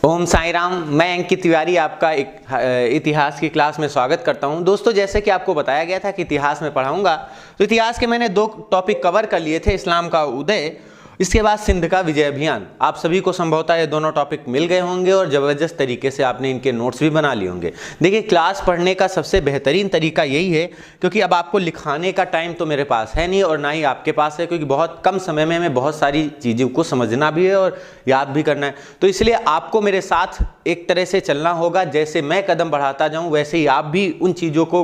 ओम साई राम। मैं अंकित तिवारी आपका इतिहास की क्लास में स्वागत करता हूं। दोस्तों, जैसे कि आपको बताया गया था कि इतिहास में पढ़ाऊंगा, तो इतिहास के मैंने 2 टॉपिक कवर कर लिए थे, इस्लाम का उदय, इसके बाद सिंध का विजय अभियान। आप सभी को संभवतः ये दोनों टॉपिक मिल गए होंगे और ज़बरदस्त तरीके से आपने इनके नोट्स भी बना लिए होंगे। देखिए, क्लास पढ़ने का सबसे बेहतरीन तरीका यही है, क्योंकि अब आपको लिखाने का टाइम तो मेरे पास है नहीं और ना ही आपके पास है, क्योंकि बहुत कम समय में हमें बहुत सारी चीज़ों को समझना भी है और याद भी करना है। तो इसलिए आपको मेरे साथ एक तरह से चलना होगा। जैसे मैं कदम बढ़ाता जाऊँ वैसे ही आप भी उन चीज़ों को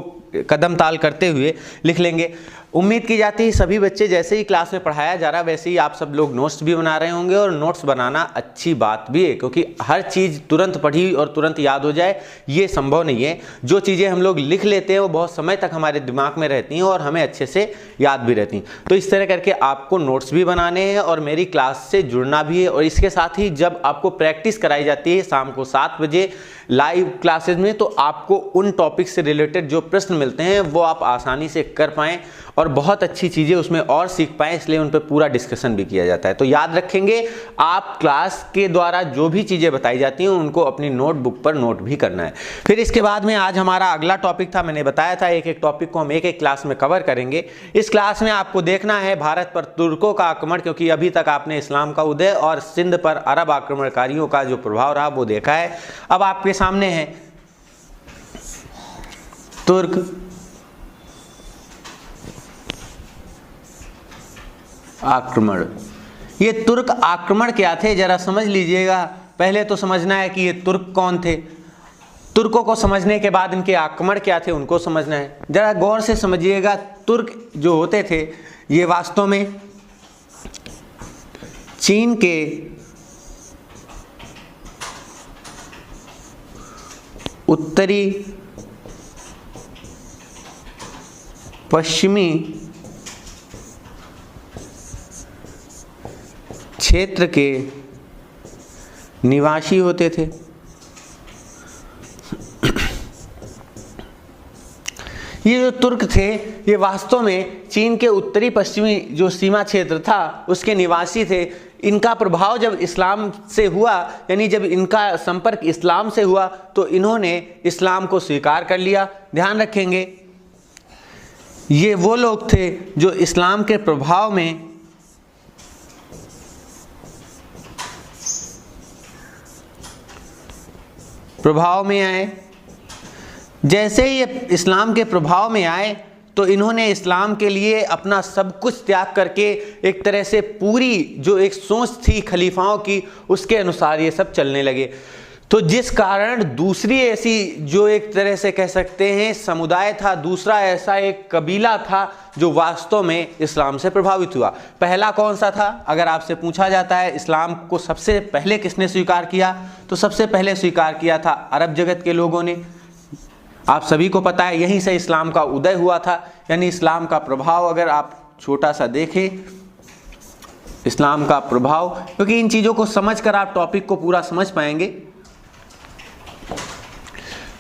कदम ताल करते हुए लिख लेंगे। उम्मीद की जाती है सभी बच्चे, जैसे ही क्लास में पढ़ाया जा रहा है वैसे ही आप सब लोग नोट्स भी बना रहे होंगे। और नोट्स बनाना अच्छी बात भी है, क्योंकि हर चीज़ तुरंत पढ़ी और तुरंत याद हो जाए ये संभव नहीं है। जो चीज़ें हम लोग लिख लेते हैं वो बहुत समय तक हमारे दिमाग में रहती हैं और हमें अच्छे से याद भी रहती हैं। तो इस तरह करके आपको नोट्स भी बनाने हैं और मेरी क्लास से जुड़ना भी है। और इसके साथ ही जब आपको प्रैक्टिस कराई जाती है शाम को 7 बजे लाइव क्लासेज में, तो आपको उन टॉपिक से रिलेटेड जो प्रश्न मिलते हैं वो आप आसानी से कर पाएँ और बहुत अच्छी चीज़ें उसमें और सीख पाएँ, इसलिए उन पर पूरा डिस्कशन भी किया जाता है। तो याद रखेंगे, आप क्लास के द्वारा जो भी चीज़ें बताई जाती हैं उनको अपनी नोटबुक पर नोट भी करना है। फिर इसके बाद में आज हमारा अगला टॉपिक था, मैंने बताया था एक एक टॉपिक को हम एक एक क्लास में कवर करेंगे। इस क्लास में आपको देखना है भारत पर तुर्कों का आक्रमण, क्योंकि अभी तक आपने इस्लाम का उदय और सिंध पर अरब आक्रमणकारियों का जो प्रभाव रहा वो देखा है। अब आपके सामने है तुर्क आक्रमण। ये तुर्क आक्रमण क्या थे जरा समझ लीजिएगा। पहले तो समझना है कि ये तुर्क कौन थे, तुर्कों को समझने के बाद इनके आक्रमण क्या थे उनको समझना है। जरा गौर से समझिएगा, तुर्क जो होते थे ये वास्तव में चीन के उत्तरी पश्चिमी क्षेत्र के निवासी होते थे। ये जो तुर्क थे ये वास्तव में चीन के उत्तरी पश्चिमी जो सीमा क्षेत्र था उसके निवासी थे। इनका प्रभाव जब इस्लाम से हुआ, यानी जब इनका संपर्क इस्लाम से हुआ, तो इन्होंने इस्लाम को स्वीकार कर लिया। ध्यान रखेंगे, ये वो लोग थे जो इस्लाम के प्रभाव में आए। जैसे ही ये इस्लाम के प्रभाव में आए तो इन्होंने इस्लाम के लिए अपना सब कुछ त्याग करके एक तरह से पूरी जो एक सोच थी खलीफाओं की उसके अनुसार ये सब चलने लगे। तो जिस कारण दूसरी ऐसी जो एक तरह से कह सकते हैं समुदाय था, दूसरा ऐसा एक कबीला था जो वास्तव में इस्लाम से प्रभावित हुआ। पहला कौन सा था? अगर आपसे पूछा जाता है इस्लाम को सबसे पहले किसने स्वीकार किया, तो सबसे पहले स्वीकार किया था अरब जगत के लोगों ने। आप सभी को पता है यहीं से इस्लाम का उदय हुआ था। यानी इस्लाम का प्रभाव अगर आप छोटा सा देखें, इस्लाम का प्रभाव, क्योंकि इन चीज़ों को समझकर आप टॉपिक को पूरा समझ पाएंगे।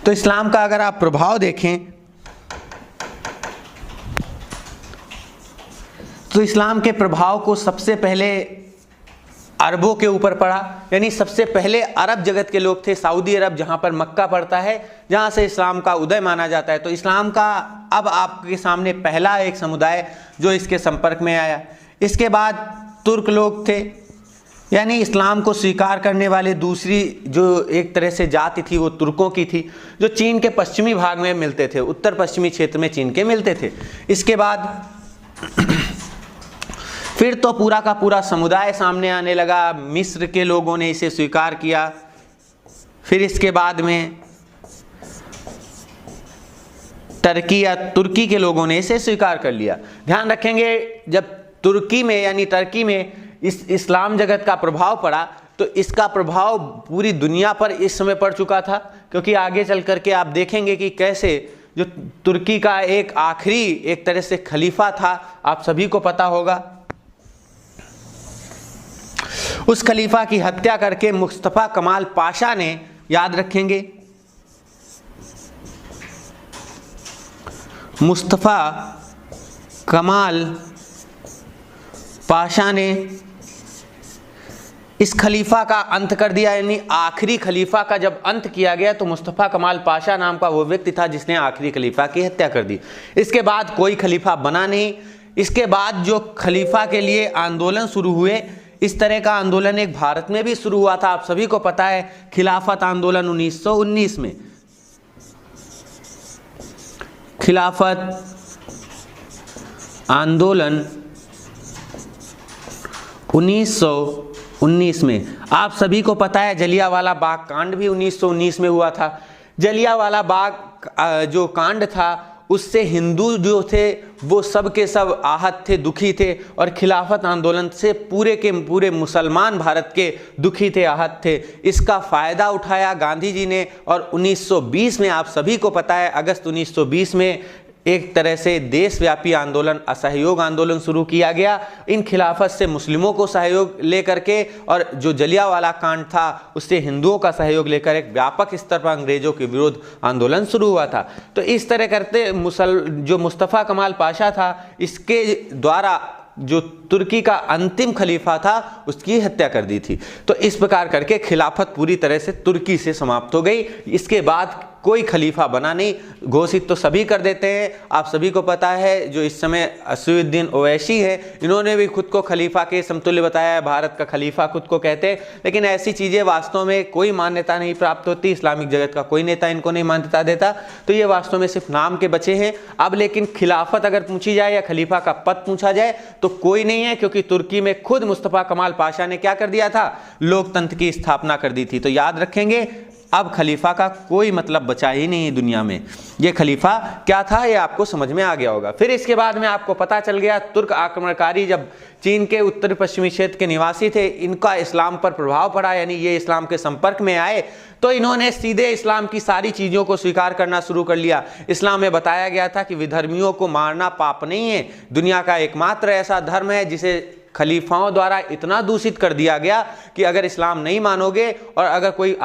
तो इस्लाम का अगर आप प्रभाव देखें तो इस्लाम के प्रभाव को सबसे पहले अरबों के ऊपर पड़ा। यानी सबसे पहले अरब जगत के लोग थे, सऊदी अरब जहाँ पर मक्का पड़ता है, जहाँ से इस्लाम का उदय माना जाता है। तो इस्लाम का अब आपके सामने पहला एक समुदाय जो इसके संपर्क में आया। इसके बाद तुर्क लोग थे, यानी इस्लाम को स्वीकार करने वाले दूसरी जो एक तरह से जाति थी वो तुर्कों की थी, जो चीन के पश्चिमी भाग में मिलते थे, उत्तर पश्चिमी क्षेत्र में चीन के मिलते थे। इसके बाद फिर तो पूरा का पूरा समुदाय सामने आने लगा। मिस्र के लोगों ने इसे स्वीकार किया। फिर इसके बाद में टर्की या तुर्की के लोगों ने इसे स्वीकार कर लिया। ध्यान रखेंगे, जब तुर्की में यानी टर्की में इस्लाम जगत का प्रभाव पड़ा तो इसका प्रभाव पूरी दुनिया पर इस समय पड़ चुका था, क्योंकि आगे चल करके आप देखेंगे कि कैसे जो तुर्की का एक आखिरी एक तरह से खलीफा था, आप सभी को पता होगा, उस खलीफा की हत्या करके मुस्तफा कमाल पाशा ने, याद रखेंगे, मुस्तफा कमाल पाशा ने इस खलीफा का अंत कर दिया, यानी आखिरी खलीफा का जब अंत किया गया तो मुस्तफ़ा कमाल पाशा नाम का वो व्यक्ति था जिसने आखिरी खलीफा की हत्या कर दी। इसके बाद कोई खलीफा बना नहीं। इसके बाद जो खलीफा के लिए आंदोलन शुरू हुए, इस तरह का आंदोलन एक भारत में भी शुरू हुआ था, आप सभी को पता है, खिलाफत आंदोलन 1919 में। खिलाफत आंदोलन 1919 में आप सभी को पता है जलियांवाला बाग कांड भी 1919 में हुआ था। जलियांवाला बाग जो कांड था उससे हिंदू जो थे वो सब के सब आहत थे, दुखी थे, और खिलाफत आंदोलन से पूरे के पूरे मुसलमान भारत के दुखी थे, आहत थे। इसका फ़ायदा उठाया गांधी जी ने, और 1920 में आप सभी को पता है अगस्त 1920 में एक तरह से देशव्यापी आंदोलन, असहयोग आंदोलन शुरू किया गया इन खिलाफत से मुस्लिमों को सहयोग लेकर के, और जो जलियांवाला कांड था उससे हिंदुओं का सहयोग लेकर एक व्यापक स्तर पर अंग्रेजों के विरुद्ध आंदोलन शुरू हुआ था। तो इस तरह करते जो मुस्तफ़ा कमाल पाशा था, इसके द्वारा जो तुर्की का अंतिम खलीफा था उसकी हत्या कर दी थी। तो इस प्रकार करके खिलाफत पूरी तरह से तुर्की से समाप्त हो गई। इसके बाद कोई खलीफा बना नहीं, घोषित तो सभी कर देते हैं। आप सभी को पता है जो इस समय असदुद्दीन ओवैसी है, इन्होंने भी खुद को खलीफा के समतुल्य बताया है, भारत का खलीफा खुद को कहते हैं। लेकिन ऐसी चीज़ें वास्तव में कोई मान्यता नहीं प्राप्त होती, इस्लामिक जगत का कोई नेता इनको नहीं मान्यता देता, तो ये वास्तव में सिर्फ नाम के बचे हैं। अब लेकिन खिलाफत अगर पूछी जाए या खलीफा का पद पूछा जाए तो कोई नहीं है, क्योंकि तुर्की में खुद मुस्तफ़ा कमाल पाशा ने क्या कर दिया था, लोकतंत्र की स्थापना कर दी थी। तो याद रखेंगे अब खलीफा का कोई मतलब बचा ही नहीं दुनिया में। ये खलीफा क्या था ये आपको समझ में आ गया होगा। फिर इसके बाद में आपको पता चल गया तुर्क आक्रमणकारी जब चीन के उत्तर पश्चिमी क्षेत्र के निवासी थे, इनका इस्लाम पर प्रभाव पड़ा, यानी ये इस्लाम के संपर्क में आए, तो इन्होंने सीधे इस्लाम की सारी चीज़ों को स्वीकार करना शुरू कर लिया। इस्लाम में बताया गया था कि विधर्मियों को मारना पाप नहीं है, दुनिया का एकमात्र ऐसा धर्म है जिसे खलीफाओं द्वारा इतना दूषित कर दिया गया कि अगर इस्लाम नहीं मानोगे और अगर कोई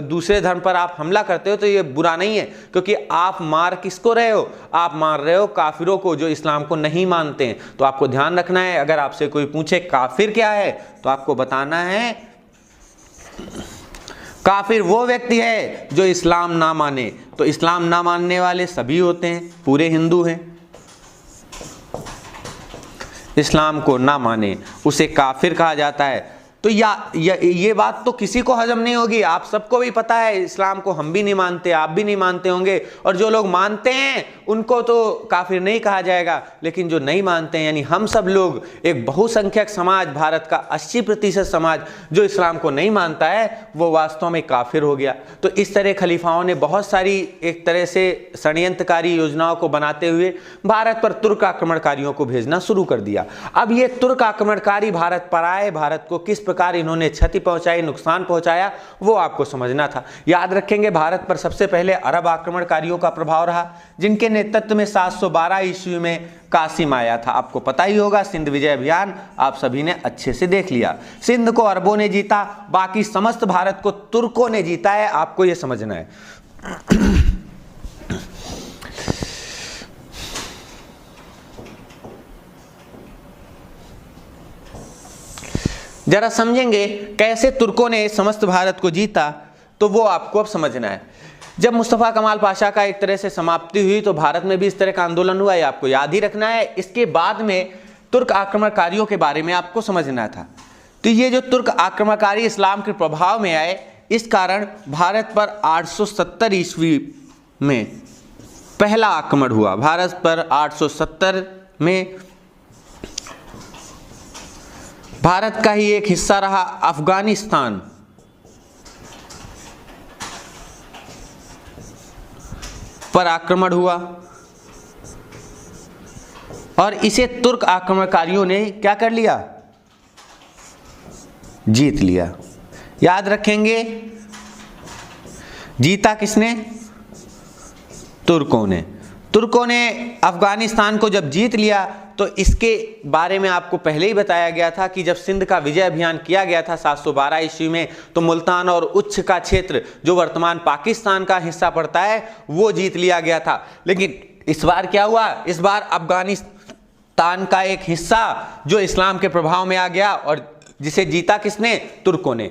दूसरे धर्म पर आप हमला करते हो तो ये बुरा नहीं है, क्योंकि आप मार किसको रहे हो, आप मार रहे हो काफिरों को जो इस्लाम को नहीं मानते हैं। तो आपको ध्यान रखना है, अगर आपसे कोई पूछे काफिर क्या है तो आपको बताना है काफिर वो व्यक्ति है जो इस्लाम ना माने। तो इस्लाम ना मानने वाले सभी होते हैं, पूरे हिंदू हैं। इस्लाम को ना माने उसे काफिर कहा जाता है। तो ये बात तो किसी को हजम नहीं होगी, आप सबको भी पता है इस्लाम को हम भी नहीं मानते, आप भी नहीं मानते होंगे, और जो लोग मानते हैं उनको तो काफिर नहीं कहा जाएगा, लेकिन जो नहीं मानते हैं यानी हम सब लोग, एक बहुसंख्यक समाज, भारत का 80% समाज जो इस्लाम को नहीं मानता है वो वास्तव में काफिर हो गया। तो इस तरह खलीफाओं ने बहुत सारी एक तरह से षड्यंत्रकारी योजनाओं को बनाते हुए भारत पर तुर्क आक्रमणकारियों को भेजना शुरू कर दिया। अब ये तुर्क आक्रमणकारी भारत पर आए, भारत को किस प्रकार इन्होंने क्षति पहुंचाई, नुकसान पहुंचाया, वो आपको समझना था। याद रखेंगे भारत पर सबसे पहले अरब आक्रमणकारियों का प्रभाव रहा, जिनके नेतृत्व में 712 ईस्वी में कासिम आया था। आपको पता ही होगा, सिंध विजय अभियान आप सभी ने अच्छे से देख लिया। सिंध को अरबों ने जीता, बाकी समस्त भारत को तुर्कों ने जीता है, आपको यह समझना है। जरा समझेंगे कैसे तुर्कों ने समस्त भारत को जीता, तो वो आपको अब समझना है। जब मुस्तफ़ा कमाल पाशा का एक तरह से समाप्ति हुई तो भारत में भी इस तरह का आंदोलन हुआ, ये आपको याद ही रखना है। इसके बाद में तुर्क आक्रमणकारियों के बारे में आपको समझना था। तो ये जो तुर्क आक्रमणकारी इस्लाम के प्रभाव में आए, इस कारण भारत पर 870 ईस्वी में पहला आक्रमण हुआ। भारत पर 870 में भारत का ही एक हिस्सा रहा अफगानिस्तान पर आक्रमण हुआ, और इसे तुर्क आक्रमणकारियों ने क्या कर लिया, जीत लिया। याद रखेंगे जीता किसने, तुर्कों ने। तुर्कों ने अफगानिस्तान को जब जीत लिया तो इसके बारे में आपको पहले ही बताया गया था कि जब सिंध का विजय अभियान किया गया था 712 ईस्वी में, तो मुल्तान और उच्छ का क्षेत्र जो वर्तमान पाकिस्तान का हिस्सा पड़ता है वो जीत लिया गया था। लेकिन इस बार क्या हुआ, इस बार अफगानिस्तान का एक हिस्सा जो इस्लाम के प्रभाव में आ गया और जिसे जीता किसने? तुर्कों ने।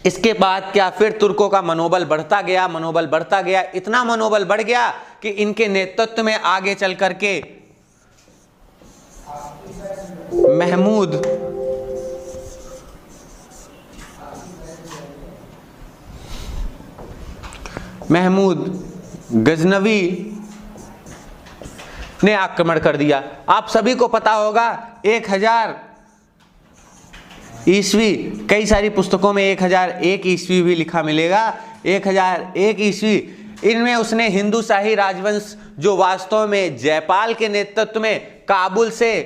इसके बाद क्या, फिर तुर्कों का मनोबल बढ़ता गया, मनोबल बढ़ता गया, इतना मनोबल बढ़ गया कि इनके नेतृत्व में आगे चल करके महमूद गजनवी ने आक्रमण कर दिया। आप सभी को पता होगा 1000 ईस्वी, कई सारी पुस्तकों में 1001 ईस्वी भी लिखा मिलेगा, 1001 ईस्वी, इनमें उसने हिंदू शाही राजवंश जो वास्तव में जयपाल के नेतृत्व में काबुल से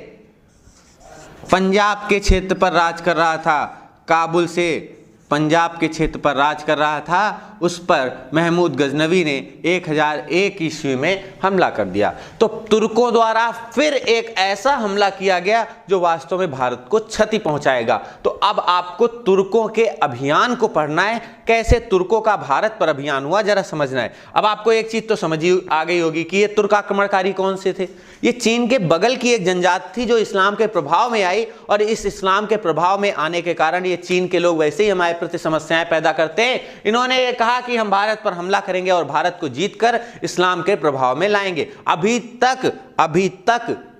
पंजाब के क्षेत्र पर राज कर रहा था, काबुल से पंजाब के क्षेत्र पर राज कर रहा था, उस पर महमूद गजनवी ने 1001 ईस्वी में हमला कर दिया। तो तुर्कों द्वारा फिर एक ऐसा हमला किया गया जो वास्तव में भारत को क्षति पहुंचाएगा। तो अब आपको तुर्कों के अभियान को पढ़ना है, कैसे तुर्कों का भारत पर अभियान हुआ, जरा समझना है। अब आपको एक चीज तो समझ आ गई होगी कि ये तुर्क आक्रमणकारी कौन से थे। ये चीन के बगल की एक जनजाति थी जो इस्लाम के प्रभाव में आई, और इस इस्लाम के प्रभाव में आने के कारण ये चीन के लोग वैसे ही हमारे प्रति समस्याएं पैदा करते हैं। इन्होंने ये कहा कि हम भारत पर हमला करेंगे और भारत को जीतकर इस्लाम के प्रभाव में लाएंगे। अभी तक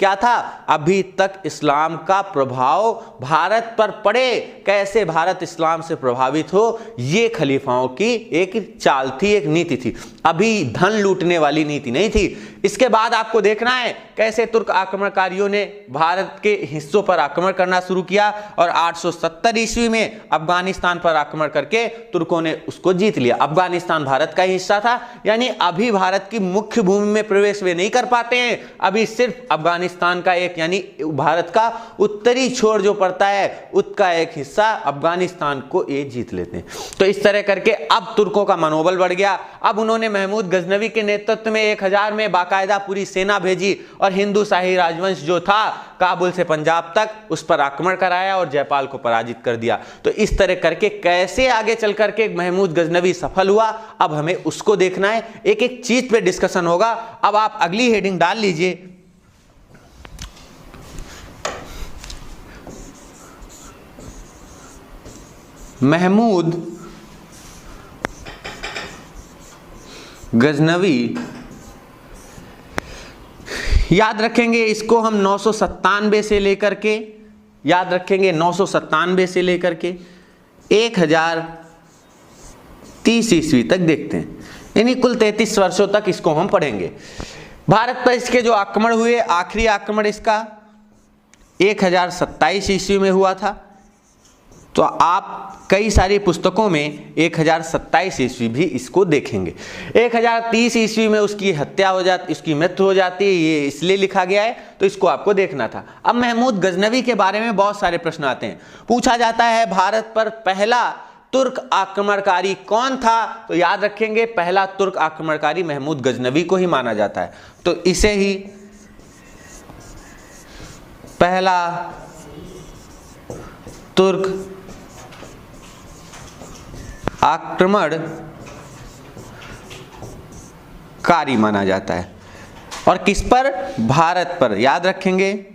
क्या था? अभी तक इस्लाम का प्रभाव भारत पर पड़े, कैसे भारत इस्लाम से प्रभावित हो, ये खलीफाओं की एक चाल थी, एक नीति थी। अभी धन लूटने वाली नीति नहीं थी। इसके बाद आपको देखना है कैसे तुर्क आक्रमणकारियों ने भारत के हिस्सों पर आक्रमण करना शुरू किया, और 870 ईस्वी में अफगानिस्तान पर आक्रमण करके तुर्कों ने उसको जीत लिया। अफगानिस्तान भारत का ही हिस्सा था, यानी अभी भारत की मुख्य भूमि में प्रवेश वे नहीं कर पाते हैं। अभी सिर्फ अफगानिस्तान का एक, यानी भारत का उत्तरी छोर जो पड़ता है उसका एक हिस्सा अफगानिस्तान को ये जीत लेते हैं। तो इस तरह करके अब तुर्कों का मनोबल बढ़ गया। अब उन्होंने महमूद गजनवी के नेतृत्व में 1000 में बाकायदा पूरी सेना भेजी और हिंदू शाही राजवंश जो था काबुल से पंजाब तक उस पर आक्रमण कराया और जयपाल को पराजित कर दिया। तो इस तरह करके कैसे आगे चल करके महमूद गजनवी सफल हुआ, अब हमें उसको देखना है। एक एक चीज पे डिस्कशन होगा। अब आप अगली हेडिंग डाल लीजिए, महमूद गजनवी। याद रखेंगे इसको हम 997 से लेकर के, याद रखेंगे 997 से लेकर के 1030 ईस्वी तक देखते हैं, यानी कुल 33 वर्षों तक इसको हम पढ़ेंगे। भारत पर इसके जो आक्रमण हुए, आखिरी आक्रमण इसका 1027 ईस्वी में हुआ था। तो आप कई सारी पुस्तकों में 1027 ईस्वी भी इसको देखेंगे। 1030 ईस्वी में उसकी हत्या हो जाती, उसकी मृत्यु हो जाती है, ये इसलिए लिखा गया है, तो इसको आपको देखना था। अब महमूद गजनवी के बारे में बहुत सारे प्रश्न आते हैं। पूछा जाता है भारत पर पहला तुर्क आक्रमणकारी कौन था, तो याद रखेंगे पहला तुर्क आक्रमणकारी महमूद गजनवी को ही माना जाता है। तो इसे ही पहला तुर्क आक्रमणकारी माना जाता है। और किस पर? भारत पर। याद रखेंगे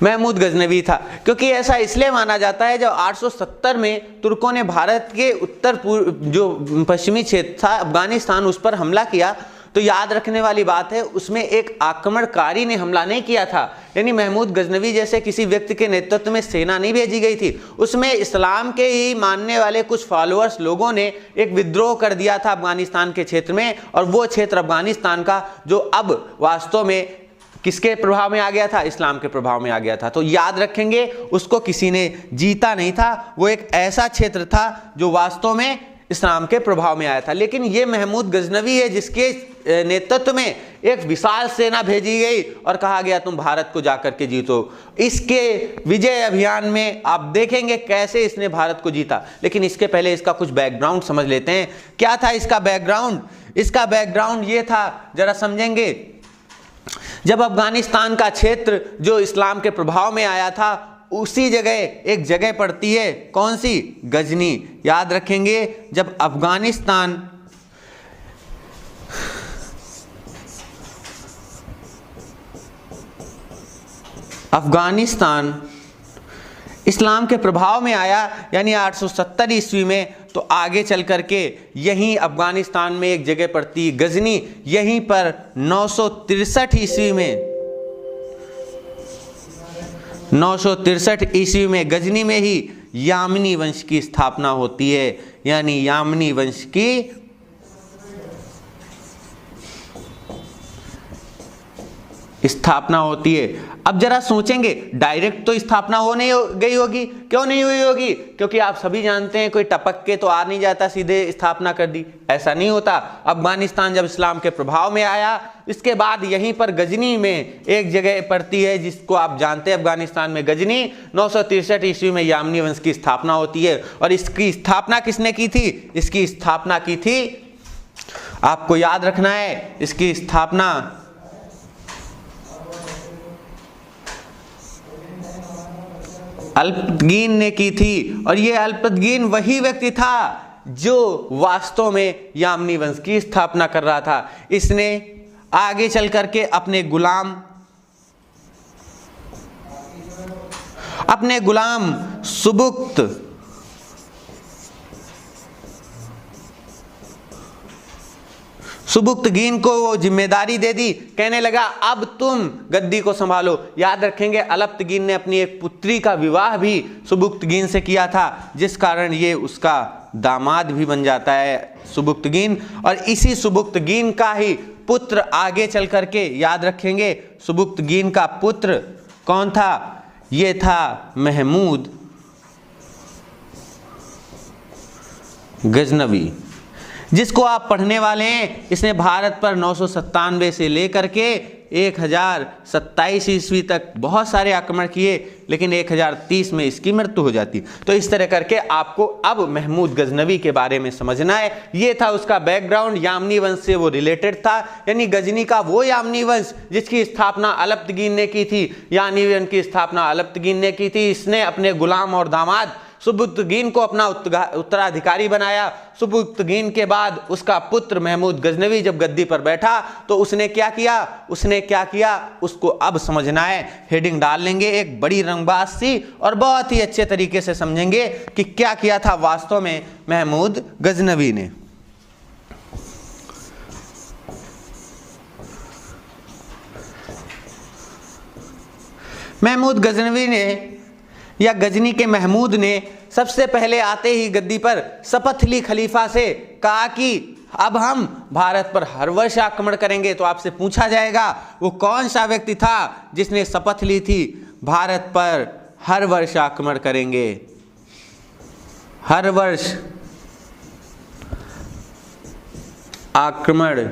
महमूद गजनवी था, क्योंकि ऐसा इसलिए माना जाता है जब 870 में तुर्कों ने भारत के उत्तर पूर्व जो पश्चिमी क्षेत्र था अफगानिस्तान, उस पर हमला किया। तो याद रखने वाली बात है उसमें एक आक्रमणकारी ने हमला नहीं किया था, यानी महमूद गजनवी जैसे किसी व्यक्ति के नेतृत्व में सेना नहीं भेजी गई थी। उसमें इस्लाम के ही मानने वाले कुछ फॉलोअर्स लोगों ने एक विद्रोह कर दिया था अफगानिस्तान के क्षेत्र में, और वो क्षेत्र अफगानिस्तान का जो अब वास्तव में किसके प्रभाव में आ गया था? इस्लाम के प्रभाव में आ गया था। तो याद रखेंगे उसको किसी ने जीता नहीं था, वो एक ऐसा क्षेत्र था जो वास्तव में इस्लाम के प्रभाव में आया था। लेकिन ये महमूद गजनवी है जिसके नेतृत्व में एक विशाल सेना भेजी गई और कहा गया तुम भारत को जाकर के जीतो। इसके विजय अभियान में आप देखेंगे कैसे इसने भारत को जीता। लेकिन इसके पहले इसका कुछ बैकग्राउंड समझ लेते हैं। क्या था इसका बैकग्राउंड? इसका बैकग्राउंड ये था, जरा समझेंगे। जब अफगानिस्तान का क्षेत्र जो इस्लाम के प्रभाव में आया था, उसी जगह एक जगह पड़ती है, कौन सी? गजनी। याद रखेंगे जब अफगानिस्तान अफगानिस्तान इस्लाम के प्रभाव में आया यानी 870 ईस्वी में, तो आगे चल करके यहीं अफगानिस्तान में एक जगह पड़ती गजनी, यहीं पर 963 ईस्वी में 963 ईस्वी में गजनी में ही यामनी वंश की स्थापना होती है, यानी यामनी वंश की स्थापना होती है। अब जरा सोचेंगे, डायरेक्ट तो स्थापना हो नहीं गई होगी, क्यों नहीं हुई होगी? क्योंकि आप सभी जानते हैं कोई टपक के तो आ नहीं जाता सीधे स्थापना कर दी, ऐसा नहीं होता। अफगानिस्तान जब इस्लाम के प्रभाव में आया, इसके बाद यहीं पर गजनी में एक जगह पड़ती है जिसको आप जानते हैं, अफगानिस्तान में गजनी, 963 ईस्वी में यामनी वंश की स्थापना होती है। और इसकी स्थापना किसने की थी? इसकी स्थापना की थी, आपको याद रखना है, इसकी स्थापना अल्पतगीन ने की थी। और ये अल्पतगीन वही व्यक्ति था जो वास्तव में यामनी वंश की स्थापना कर रहा था। इसने आगे चल करके अपने गुलाम सुबुक्तगीन को वो जिम्मेदारी दे दी, कहने लगा अब तुम गद्दी को संभालो। याद रखेंगे अल्पतगीन ने अपनी एक पुत्री का विवाह भी सुबुक्तगीन से किया था, जिस कारण ये उसका दामाद भी बन जाता है सुबुक्तगीन। और इसी सुबुक्तगीन का ही पुत्र आगे चल करके, याद रखेंगे सुबुक्तगीन का पुत्र कौन था? ये था महमूद गजनवी, जिसको आप पढ़ने वाले हैं। इसने भारत पर 997 से लेकर के 1027 ईस्वी तक बहुत सारे आक्रमण किए, लेकिन 1030 में इसकी मृत्यु हो जाती। तो इस तरह करके आपको अब महमूद गजनवी के बारे में समझना है। ये था उसका बैकग्राउंड, यामनी वंश से वो रिलेटेड था, यानी गजनी का वो यामनी वंश जिसकी स्थापना अल्पतगीन ने की थी। यानी वंश की स्थापना अल्पतगीन ने की थी। इसने अपने गुलाम और दामाद सुबुक्तगीन को अपना उत्तराधिकारी बनाया। सुबुक्तगीन के बाद उसका पुत्र महमूद गजनवी जब गद्दी पर बैठा तो उसने क्या किया? उसको अब समझना है। हेडिंग डाल लेंगे एक बड़ी रंगबाज सी, और बहुत ही अच्छे तरीके से समझेंगे कि क्या किया था वास्तव में महमूद गजनवी ने। महमूद गजनवी ने या गजनी के महमूद ने सबसे पहले आते ही गद्दी पर शपथ ली खलीफा से, कहा कि अब हम भारत पर हर वर्ष आक्रमण करेंगे। तो आपसे पूछा जाएगा वो कौन सा व्यक्ति था जिसने शपथ ली थी भारत पर हर वर्ष आक्रमण करेंगे, हर वर्ष आक्रमण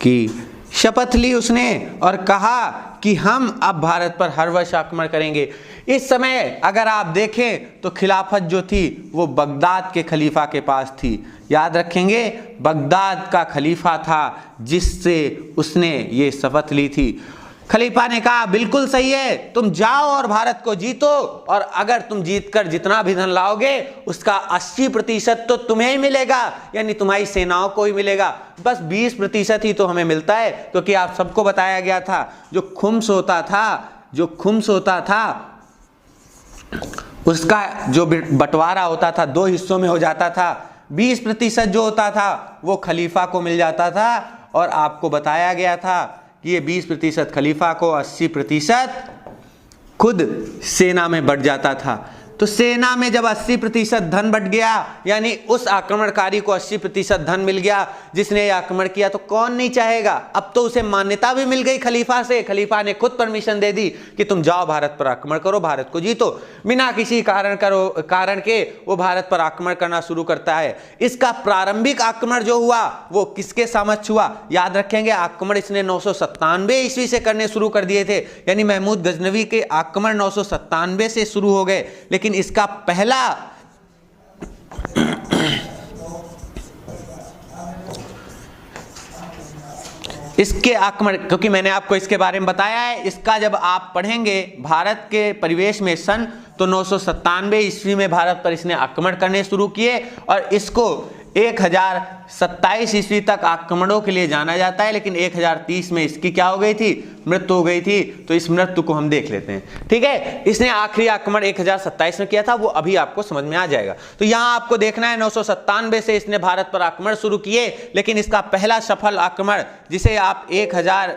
की शपथ ली उसने और कहा कि हम अब भारत पर हर वर्ष आक्रमण करेंगे। इस समय अगर आप देखें तो खिलाफत जो थी वो बगदाद के खलीफा के पास थी। याद रखेंगे बगदाद का खलीफा था जिससे उसने ये शपथ ली थी। खलीफा ने कहा बिल्कुल सही है, तुम जाओ और भारत को जीतो, और अगर तुम जीतकर जितना भी धन लाओगे उसका 80% तो तुम्हें ही मिलेगा, यानी तुम्हारी सेनाओं को ही मिलेगा। बस 20% ही तो हमें मिलता है, क्योंकि आप सबको बताया गया था जो खुम्स होता था उसका जो बंटवारा होता था 2 हिस्सों में हो जाता था। 20% जो होता था वो खलीफा को मिल जाता था, और आपको बताया गया था कि ये 20% खलीफा को, 80% खुद सेना में बढ़ जाता था। तो सेना में जब 80% धन बढ़ गया, यानी उस आक्रमणकारी को 80% धन मिल गया जिसने ये आक्रमण किया, तो कौन नहीं चाहेगा। अब तो उसे मान्यता भी मिल गई खलीफा से। खलीफा ने खुद परमिशन दे दी कि तुम जाओ भारत पर आक्रमण करो, भारत को जीतो। बिना किसी कारण के वो भारत पर आक्रमण करना शुरू करता है। इसका प्रारंभिक आक्रमण जो हुआ वो किसके समक्ष हुआ? याद रखेंगे आक्रमण इसने 997 ईस्वी से करने शुरू कर दिए थे, यानी महमूद गजनवी के आक्रमण 997 से शुरू हो गए। लेकिन इसका पहला इसके आक्रमण, क्योंकि मैंने आपको इसके बारे में बताया है, इसका जब आप पढ़ेंगे भारत के परिवेश में सन तो 997 ईस्वी में भारत पर इसने आक्रमण करने शुरू किए, और इसको 1027 ईस्वी तक आक्रमणों के लिए जाना जाता है, लेकिन 1030 में इसकी क्या हो गई थी, मृत्यु हो गई थी। तो इस मृत्यु को हम देख लेते हैं। ठीक है, इसने आखिरी आक्रमण 1027 में किया था, वो अभी आपको समझ में आ जाएगा। तो यहां आपको देखना है 997 से इसने भारत पर आक्रमण शुरू किए, लेकिन इसका पहला सफल आक्रमण जिसे आप 1000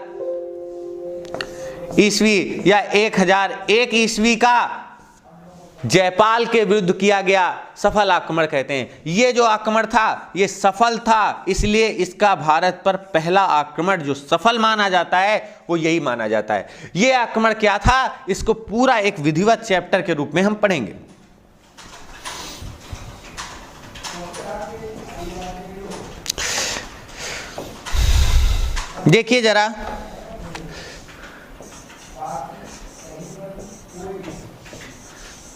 ईस्वी या 1001 ईस्वी का जयपाल के विरुद्ध किया गया सफल आक्रमण कहते हैं। ये जो आक्रमण था ये सफल था, इसलिए इसका भारत पर पहला आक्रमण जो सफल माना जाता है वो यही माना जाता है। ये आक्रमण क्या था, इसको पूरा एक विधिवत चैप्टर के रूप में हम पढ़ेंगे। देखिए जरा,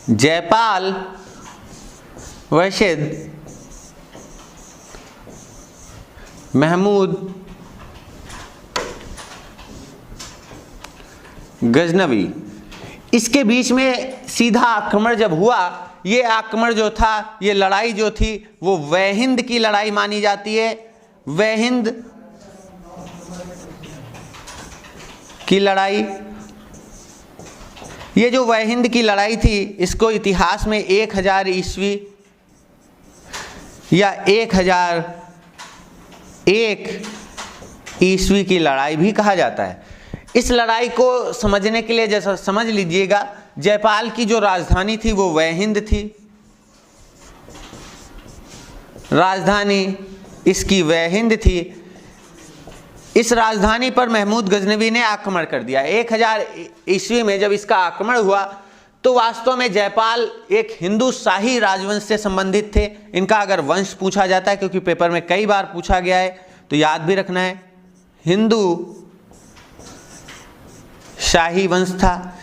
जयपाल वशिद महमूद गजनवी, इसके बीच में सीधा आक्रमण जब हुआ, ये आक्रमण जो था, ये लड़ाई जो थी वो वहिंद की लड़ाई मानी जाती है। वहिंद की लड़ाई, ये जो वहिंद की लड़ाई थी इसको इतिहास में 1000 ईस्वी या 1001 ईस्वी की लड़ाई भी कहा जाता है। इस लड़ाई को समझने के लिए जैसा समझ लीजिएगा, जयपाल की जो राजधानी थी वो वहिंद थी, राजधानी इसकी वहिंद थी। इस राजधानी पर महमूद गजनवी ने आक्रमण कर दिया। 1000 ईस्वी में जब इसका आक्रमण हुआ तो वास्तव में जयपाल एक हिंदू शाही राजवंश से संबंधित थे। इनका अगर वंश पूछा जाता है, क्योंकि पेपर में कई बार पूछा गया है, तो याद भी रखना है, हिंदू शाही वंश था,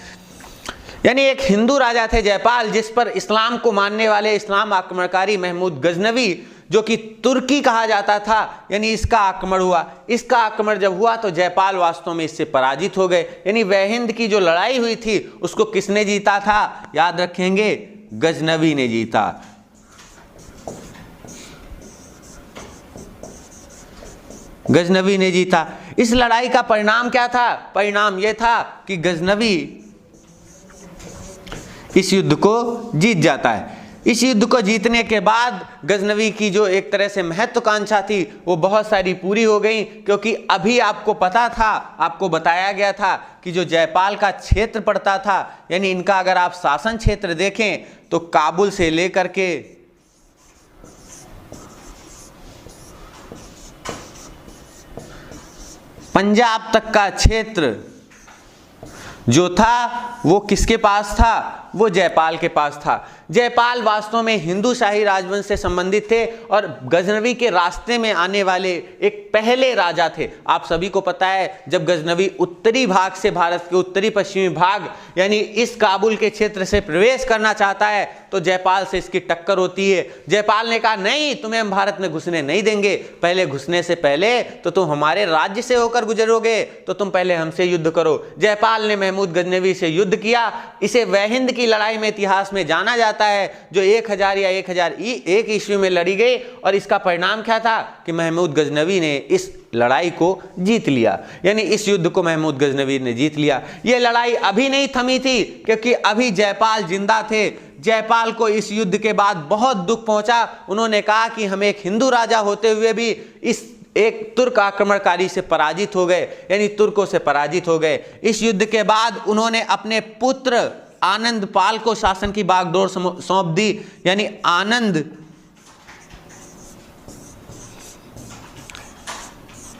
यानी एक हिंदू राजा थे जयपाल, जिस पर इस्लाम को मानने वाले इस्लाम आक्रमणकारी महमूद गजनवी, जो कि तुर्की कहा जाता था, यानी इसका आक्रमण हुआ। इसका आक्रमण जब हुआ तो जयपाल वास्तव में इससे पराजित हो गए। यानी वहिंद की जो लड़ाई हुई थी उसको किसने जीता था, याद रखेंगे, गजनवी ने जीता। गजनवी ने जीता। इस लड़ाई का परिणाम क्या था, परिणाम यह था कि गजनवी इस युद्ध को जीत जाता है। इस युद्ध को जीतने के बाद गजनवी की जो एक तरह से महत्वाकांक्षा थी वो बहुत सारी पूरी हो गई, क्योंकि अभी आपको पता था, आपको बताया गया था कि जो जयपाल का क्षेत्र पड़ता था, यानी इनका अगर आप शासन क्षेत्र देखें तो काबुल से लेकर के पंजाब तक का क्षेत्र जो था वो किसके पास था, वो जयपाल के पास था। जयपाल वास्तव में हिंदू शाही राजवंश से संबंधित थे और गजनवी के रास्ते में आने वाले एक पहले राजा थे। आप सभी को पता है, जब गजनवी उत्तरी भाग से, भारत के उत्तरी पश्चिमी भाग यानी इस काबुल के क्षेत्र से प्रवेश करना चाहता है तो जयपाल से इसकी टक्कर होती है। जयपाल ने कहा, नहीं, तुम्हें हम भारत में घुसने नहीं देंगे, पहले घुसने से पहले तो तुम हमारे राज्य से होकर गुजरोगे, तो तुम पहले हमसे युद्ध करो। जयपाल ने महमूद गजनवी से युद्ध किया। इसे वहिंद की लड़ाई में इतिहास में जाना जाता है, जो 1000 या 1001 ईस्वी में लड़ी गई। और इसका परिणाम क्या था कि महमूद गजनवी ने इस लड़ाई को जीत लिया, यानी इस युद्ध को महमूद गजनवी ने जीत लिया। यह लड़ाई अभी नहीं थमी थी, क्योंकि अभी जयपाल जिंदा थे। जयपाल को इस युद्ध के बाद बहुत दुख पहुंचा। उन्होंने कहा कि हम एक हिंदू राजा होते हुए भी इस एक तुर्क आक्रमणकारी से पराजित हो गए, यानी तुर्कों से पराजित हो गए। इस युद्ध के बाद उन्होंने अपने पुत्र आनंद पाल को शासन की बागडोर सौंप दी, यानी आनंद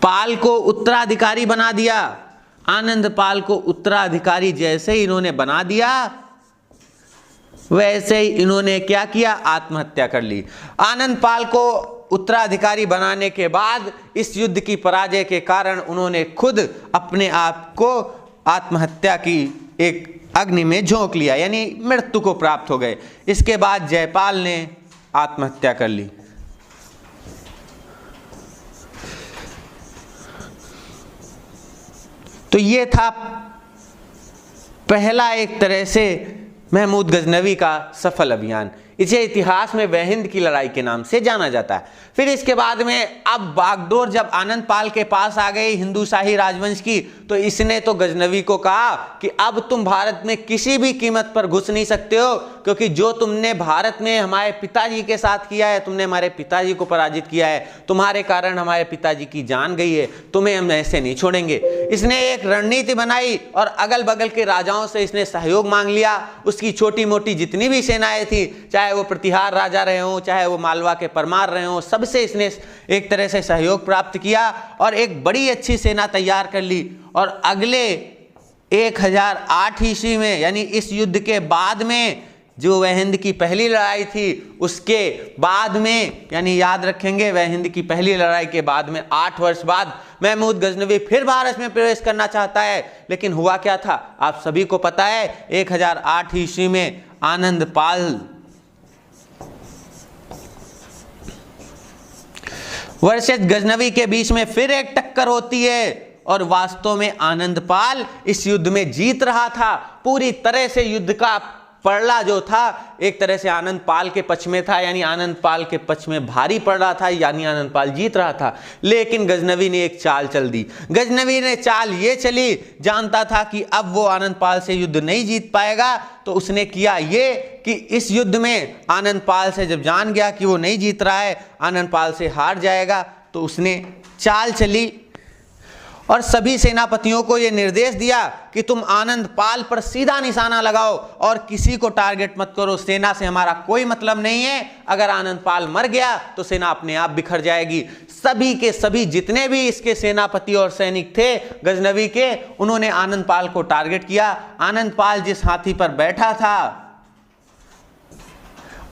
पाल को उत्तराधिकारी बना दिया। आनंद पाल को उत्तराधिकारी जैसे ही इन्होंने बना दिया, वैसे ही इन्होंने क्या किया, आत्महत्या कर ली। आनंद पाल को उत्तराधिकारी बनाने के बाद इस युद्ध की पराजय के कारण उन्होंने खुद अपने आप को आत्महत्या की एक अग्नि में झोंक लिया, यानी मृत्यु को प्राप्त हो गए। इसके बाद जयपाल ने आत्महत्या कर ली। तो ये था पहला एक तरह से महमूद गजनवी का सफल अभियान। इसे इतिहास में वहिंद की लड़ाई के नाम से जाना जाता है। फिर इसके बाद में अब बागडोर जब आनंद पाल के पास आ गई हिंदू शाही राजवंश की, तो इसने तो गजनवी को कहा कि अब तुम भारत में किसी भी कीमत पर घुस नहीं सकते हो, क्योंकि जो तुमने भारत में हमारे पिताजी के साथ किया है, तुमने हमारे पिताजी को पराजित किया है, तुम्हारे कारण हमारे पिताजी की जान गई है, तुम्हें हम ऐसे नहीं छोड़ेंगे। इसने एक रणनीति बनाई और अगल बगल के राजाओं से इसने सहयोग मांग लिया। उसकी छोटी मोटी जितनी भी सेनाएं थी, चाहे वो प्रतिहार राजा रहे हों, चाहे वो मालवा के परमार रहे हों, सबसे इसने एक तरह से सहयोग प्राप्त किया और एक बड़ी अच्छी सेना तैयार कर ली। और अगले 1008 ईस्वी में, यानी इस युद्ध के बाद में, जो वहिंद की पहली लड़ाई थी, उसके बाद में, यानी याद रखेंगे वहिंद की पहली लड़ाई के बाद में 8 वर्ष बाद महमूद गजनवी फिर भारत में प्रवेश करना चाहता है। लेकिन हुआ क्या था, आप सभी को पता है। 1008 ईस्वी में आनंद पाल वर्सेस गजनवी के बीच में फिर एक टक्कर होती है और वास्तव में आनंद पाल इस युद्ध में जीत रहा था। पूरी तरह से युद्ध का पड़ला जो था एक तरह से आनंद पाल के पक्ष में था, यानी आनंद पाल के पक्ष में भारी पड़ रहा था, यानी आनंद पाल जीत रहा था। लेकिन गजनवी ने एक चाल चल दी। गजनवी ने चाल ये चली, जानता था कि अब वो आनंद पाल से युद्ध नहीं जीत पाएगा, तो उसने किया ये कि इस युद्ध में आनंद पाल से जब जान गया कि वो नहीं जीत रहा है, आनंद पाल से हार जाएगा, तो उसने चाल चली और सभी सेनापतियों को यह निर्देश दिया कि तुम आनंद पाल पर सीधा निशाना लगाओ और किसी को टारगेट मत करो। सेना से हमारा कोई मतलब नहीं है, अगर आनंद पाल मर गया तो सेना अपने आप बिखर जाएगी। सभी के सभी जितने भी इसके सेनापति और सैनिक थे गजनवी के, उन्होंने आनंद पाल को टारगेट किया। आनंद पाल जिस हाथी पर बैठा था,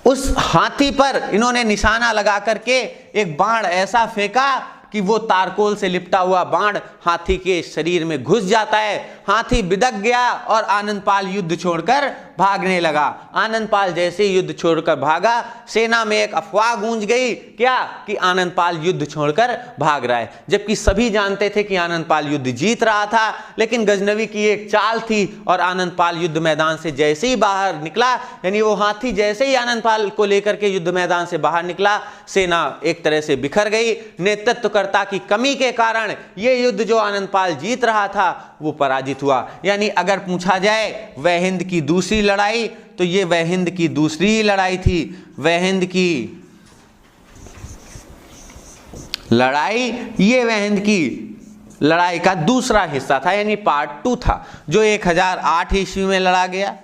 उस हाथी पर इन्होंने निशाना लगा करके एक बाण ऐसा फेंका कि वो तारकोल से लिपटा हुआ बाण हाथी के शरीर में घुस जाता है। हाथी बिदक गया और आनंद पाल युद्ध छोड़कर भागने लगा। आनंद पाल जैसे युद्ध छोड़कर भागा, सेना में एक अफवाह गूंज गई, क्या कि आनंद पाल युद्ध छोड़कर भाग रहा है, जबकि सभी जानते थे कि आनंद पाल युद्ध जीत रहा था। लेकिन गजनवी की एक चाल थी और आनंद पाल युद्ध मैदान से जैसे ही बाहर निकला, यानी वो हाथी जैसे ही आनंद पाल को लेकर के युद्ध मैदान से बाहर निकला, सेना एक तरह से बिखर गई। नेतृत्वकर्ता की कमी के कारण ये युद्ध जो आनंद पाल जीत रहा था वो पराजित हुआ। यानी अगर पूछा जाए वहिंद की दूसरी लड़ाई, तो ये वहिंद की दूसरी लड़ाई थी। वहिंद की लड़ाई ये वहिंद की लड़ाई का दूसरा हिस्सा था, यानी पार्ट 2 था, जो 1008 ईस्वी में लड़ा गया।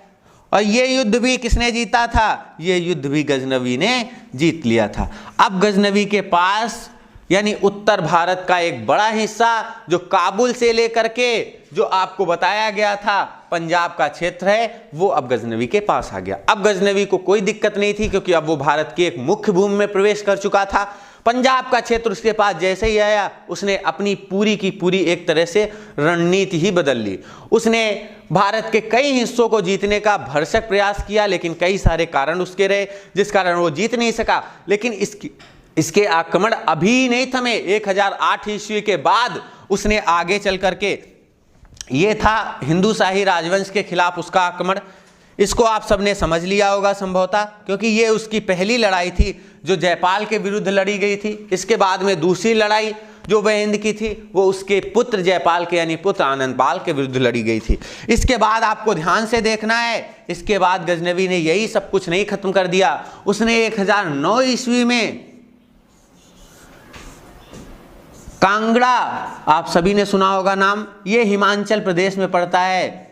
और ये युद्ध भी किसने जीता था? ये युद्ध भी गजनवी ने जीत लिया था। अब गजनवी के पास, यानी उत्तर भारत का एक बड़ा हिस्सा जो काबुल से लेकर के जो आपको बताया गया था पंजाब का क्षेत्र है, वो अब गजनवी के पास आ गया। अब गजनवी को कोई दिक्कत नहीं थी, क्योंकि अब वो भारत की एक मुख्य भूमि में प्रवेश कर चुका था। पंजाब का क्षेत्र उसके पास जैसे ही आया, उसने अपनी पूरी की पूरी एक तरह से रणनीति ही बदल ली। उसने भारत के कई हिस्सों को जीतने का भरसक प्रयास किया, लेकिन कई सारे कारण उसके रहे जिस कारण वो जीत नहीं सका। लेकिन इसके आक्रमण अभी नहीं थमे। 1008 ईस्वी के बाद उसने आगे चल करके, ये था हिंदू शाही राजवंश के खिलाफ उसका आक्रमण। इसको आप सबने समझ लिया होगा संभवतः, क्योंकि ये उसकी पहली लड़ाई थी जो जयपाल के विरुद्ध लड़ी गई थी। इसके बाद में दूसरी लड़ाई जो वहिंद की थी, वो उसके पुत्र जयपाल के, यानी पुत्र आनंद पाल के विरुद्ध लड़ी गई थी। इसके बाद आपको ध्यान से देखना है, इसके बाद गजनवी ने यही सब कुछ नहीं खत्म कर दिया। उसने 1009 ईस्वी में कांगड़ा, आप सभी ने सुना होगा नाम, ये हिमाचल प्रदेश में पड़ता है।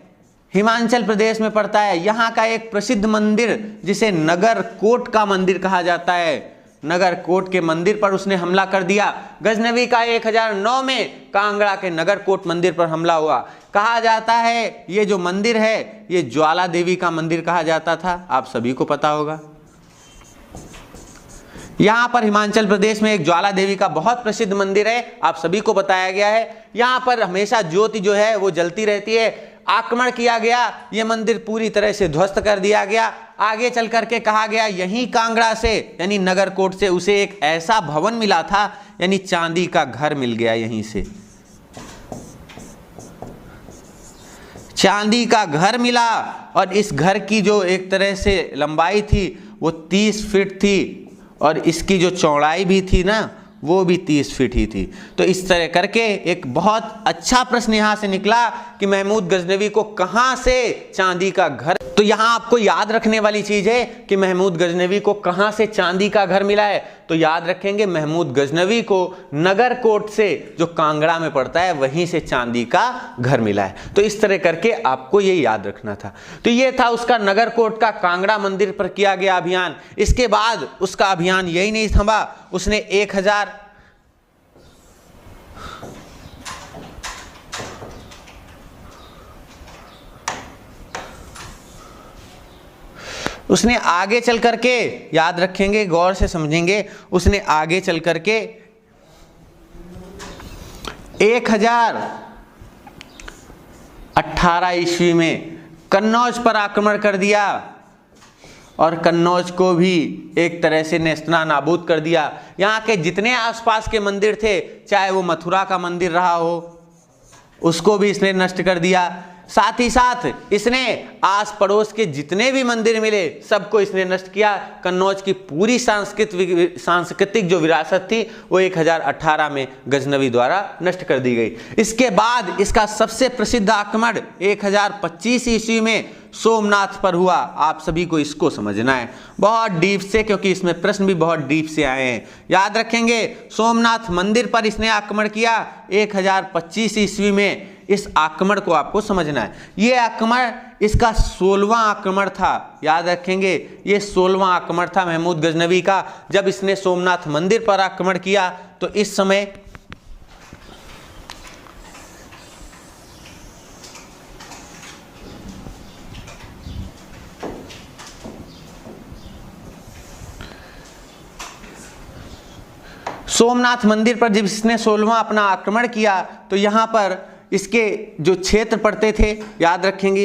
हिमाचल प्रदेश में पड़ता है। यहाँ का एक प्रसिद्ध मंदिर जिसे नगर कोट का मंदिर कहा जाता है, नगर कोट के मंदिर पर उसने हमला कर दिया। गजनवी का 1009 में कांगड़ा के नगर कोट मंदिर पर हमला हुआ। कहा जाता है ये जो मंदिर है ये ज्वाला देवी का मंदिर कहा जाता था, आप सभी को पता होगा। यहाँ पर हिमाचल प्रदेश में एक ज्वाला देवी का बहुत प्रसिद्ध मंदिर है, आप सभी को बताया गया है। यहाँ पर हमेशा ज्योति जो है वो जलती रहती है। आक्रमण किया गया, ये मंदिर पूरी तरह से ध्वस्त कर दिया गया। आगे चल करके कहा गया यहीं कांगड़ा से, यानी नगरकोट से उसे एक ऐसा भवन मिला था, यानी चांदी का घर मिल गया। यहीं से चांदी का घर मिला और इस घर की जो एक तरह से लंबाई थी वो 30 फीट थी और इसकी जो चौड़ाई भी थी ना वो भी 30 फीट ही थी। तो इस तरह करके एक बहुत अच्छा प्रश्न यहाँ से निकला कि महमूद गजनवी को कहाँ से चांदी का घर। तो यहाँ आपको याद रखने वाली चीज है कि महमूद गजनवी को कहाँ से चांदी का घर मिला है। तो याद रखेंगे महमूद गजनवी को नगरकोट से, जो कांगड़ा में पड़ता है, वहीं से चांदी का घर मिला है। तो इस तरह करके आपको ये याद रखना था। तो ये था उसका नगरकोट का कांगड़ा मंदिर पर किया गया अभियान। इसके बाद उसका अभियान यही नहीं थमा, उसने 1000 उसने आगे चल करके, याद रखेंगे, गौर से समझेंगे, उसने आगे चल करके 1018 ईस्वी में कन्नौज पर आक्रमण कर दिया और कन्नौज को भी एक तरह से नेस्तना नाबूद कर दिया। यहाँ के जितने आसपास के मंदिर थे, चाहे वो मथुरा का मंदिर रहा हो, उसको भी इसने नष्ट कर दिया। साथ ही साथ इसने आस पड़ोस के जितने भी मंदिर मिले सबको इसने नष्ट किया। कन्नौज की पूरी सांस्कृतिक जो विरासत थी वो 1018 में गजनवी द्वारा नष्ट कर दी गई। इसके बाद इसका सबसे प्रसिद्ध आक्रमण 1025 ईस्वी में सोमनाथ पर हुआ। आप सभी को इसको समझना है बहुत डीप से, क्योंकि इसमें प्रश्न भी बहुत डीप से आए हैं। याद रखेंगे सोमनाथ मंदिर पर इसने आक्रमण किया 1025 ईस्वी में। इस आक्रमण को आपको समझना है। यह आक्रमण इसका 16वां आक्रमण था। याद रखेंगे ये 16वां आक्रमण था महमूद गजनवी का। जब इसने सोमनाथ मंदिर पर आक्रमण किया तो इस समय सोमनाथ मंदिर पर जब इसने 16वां अपना आक्रमण किया तो यहां पर इसके जो क्षेत्र पड़ते थे, याद रखेंगे,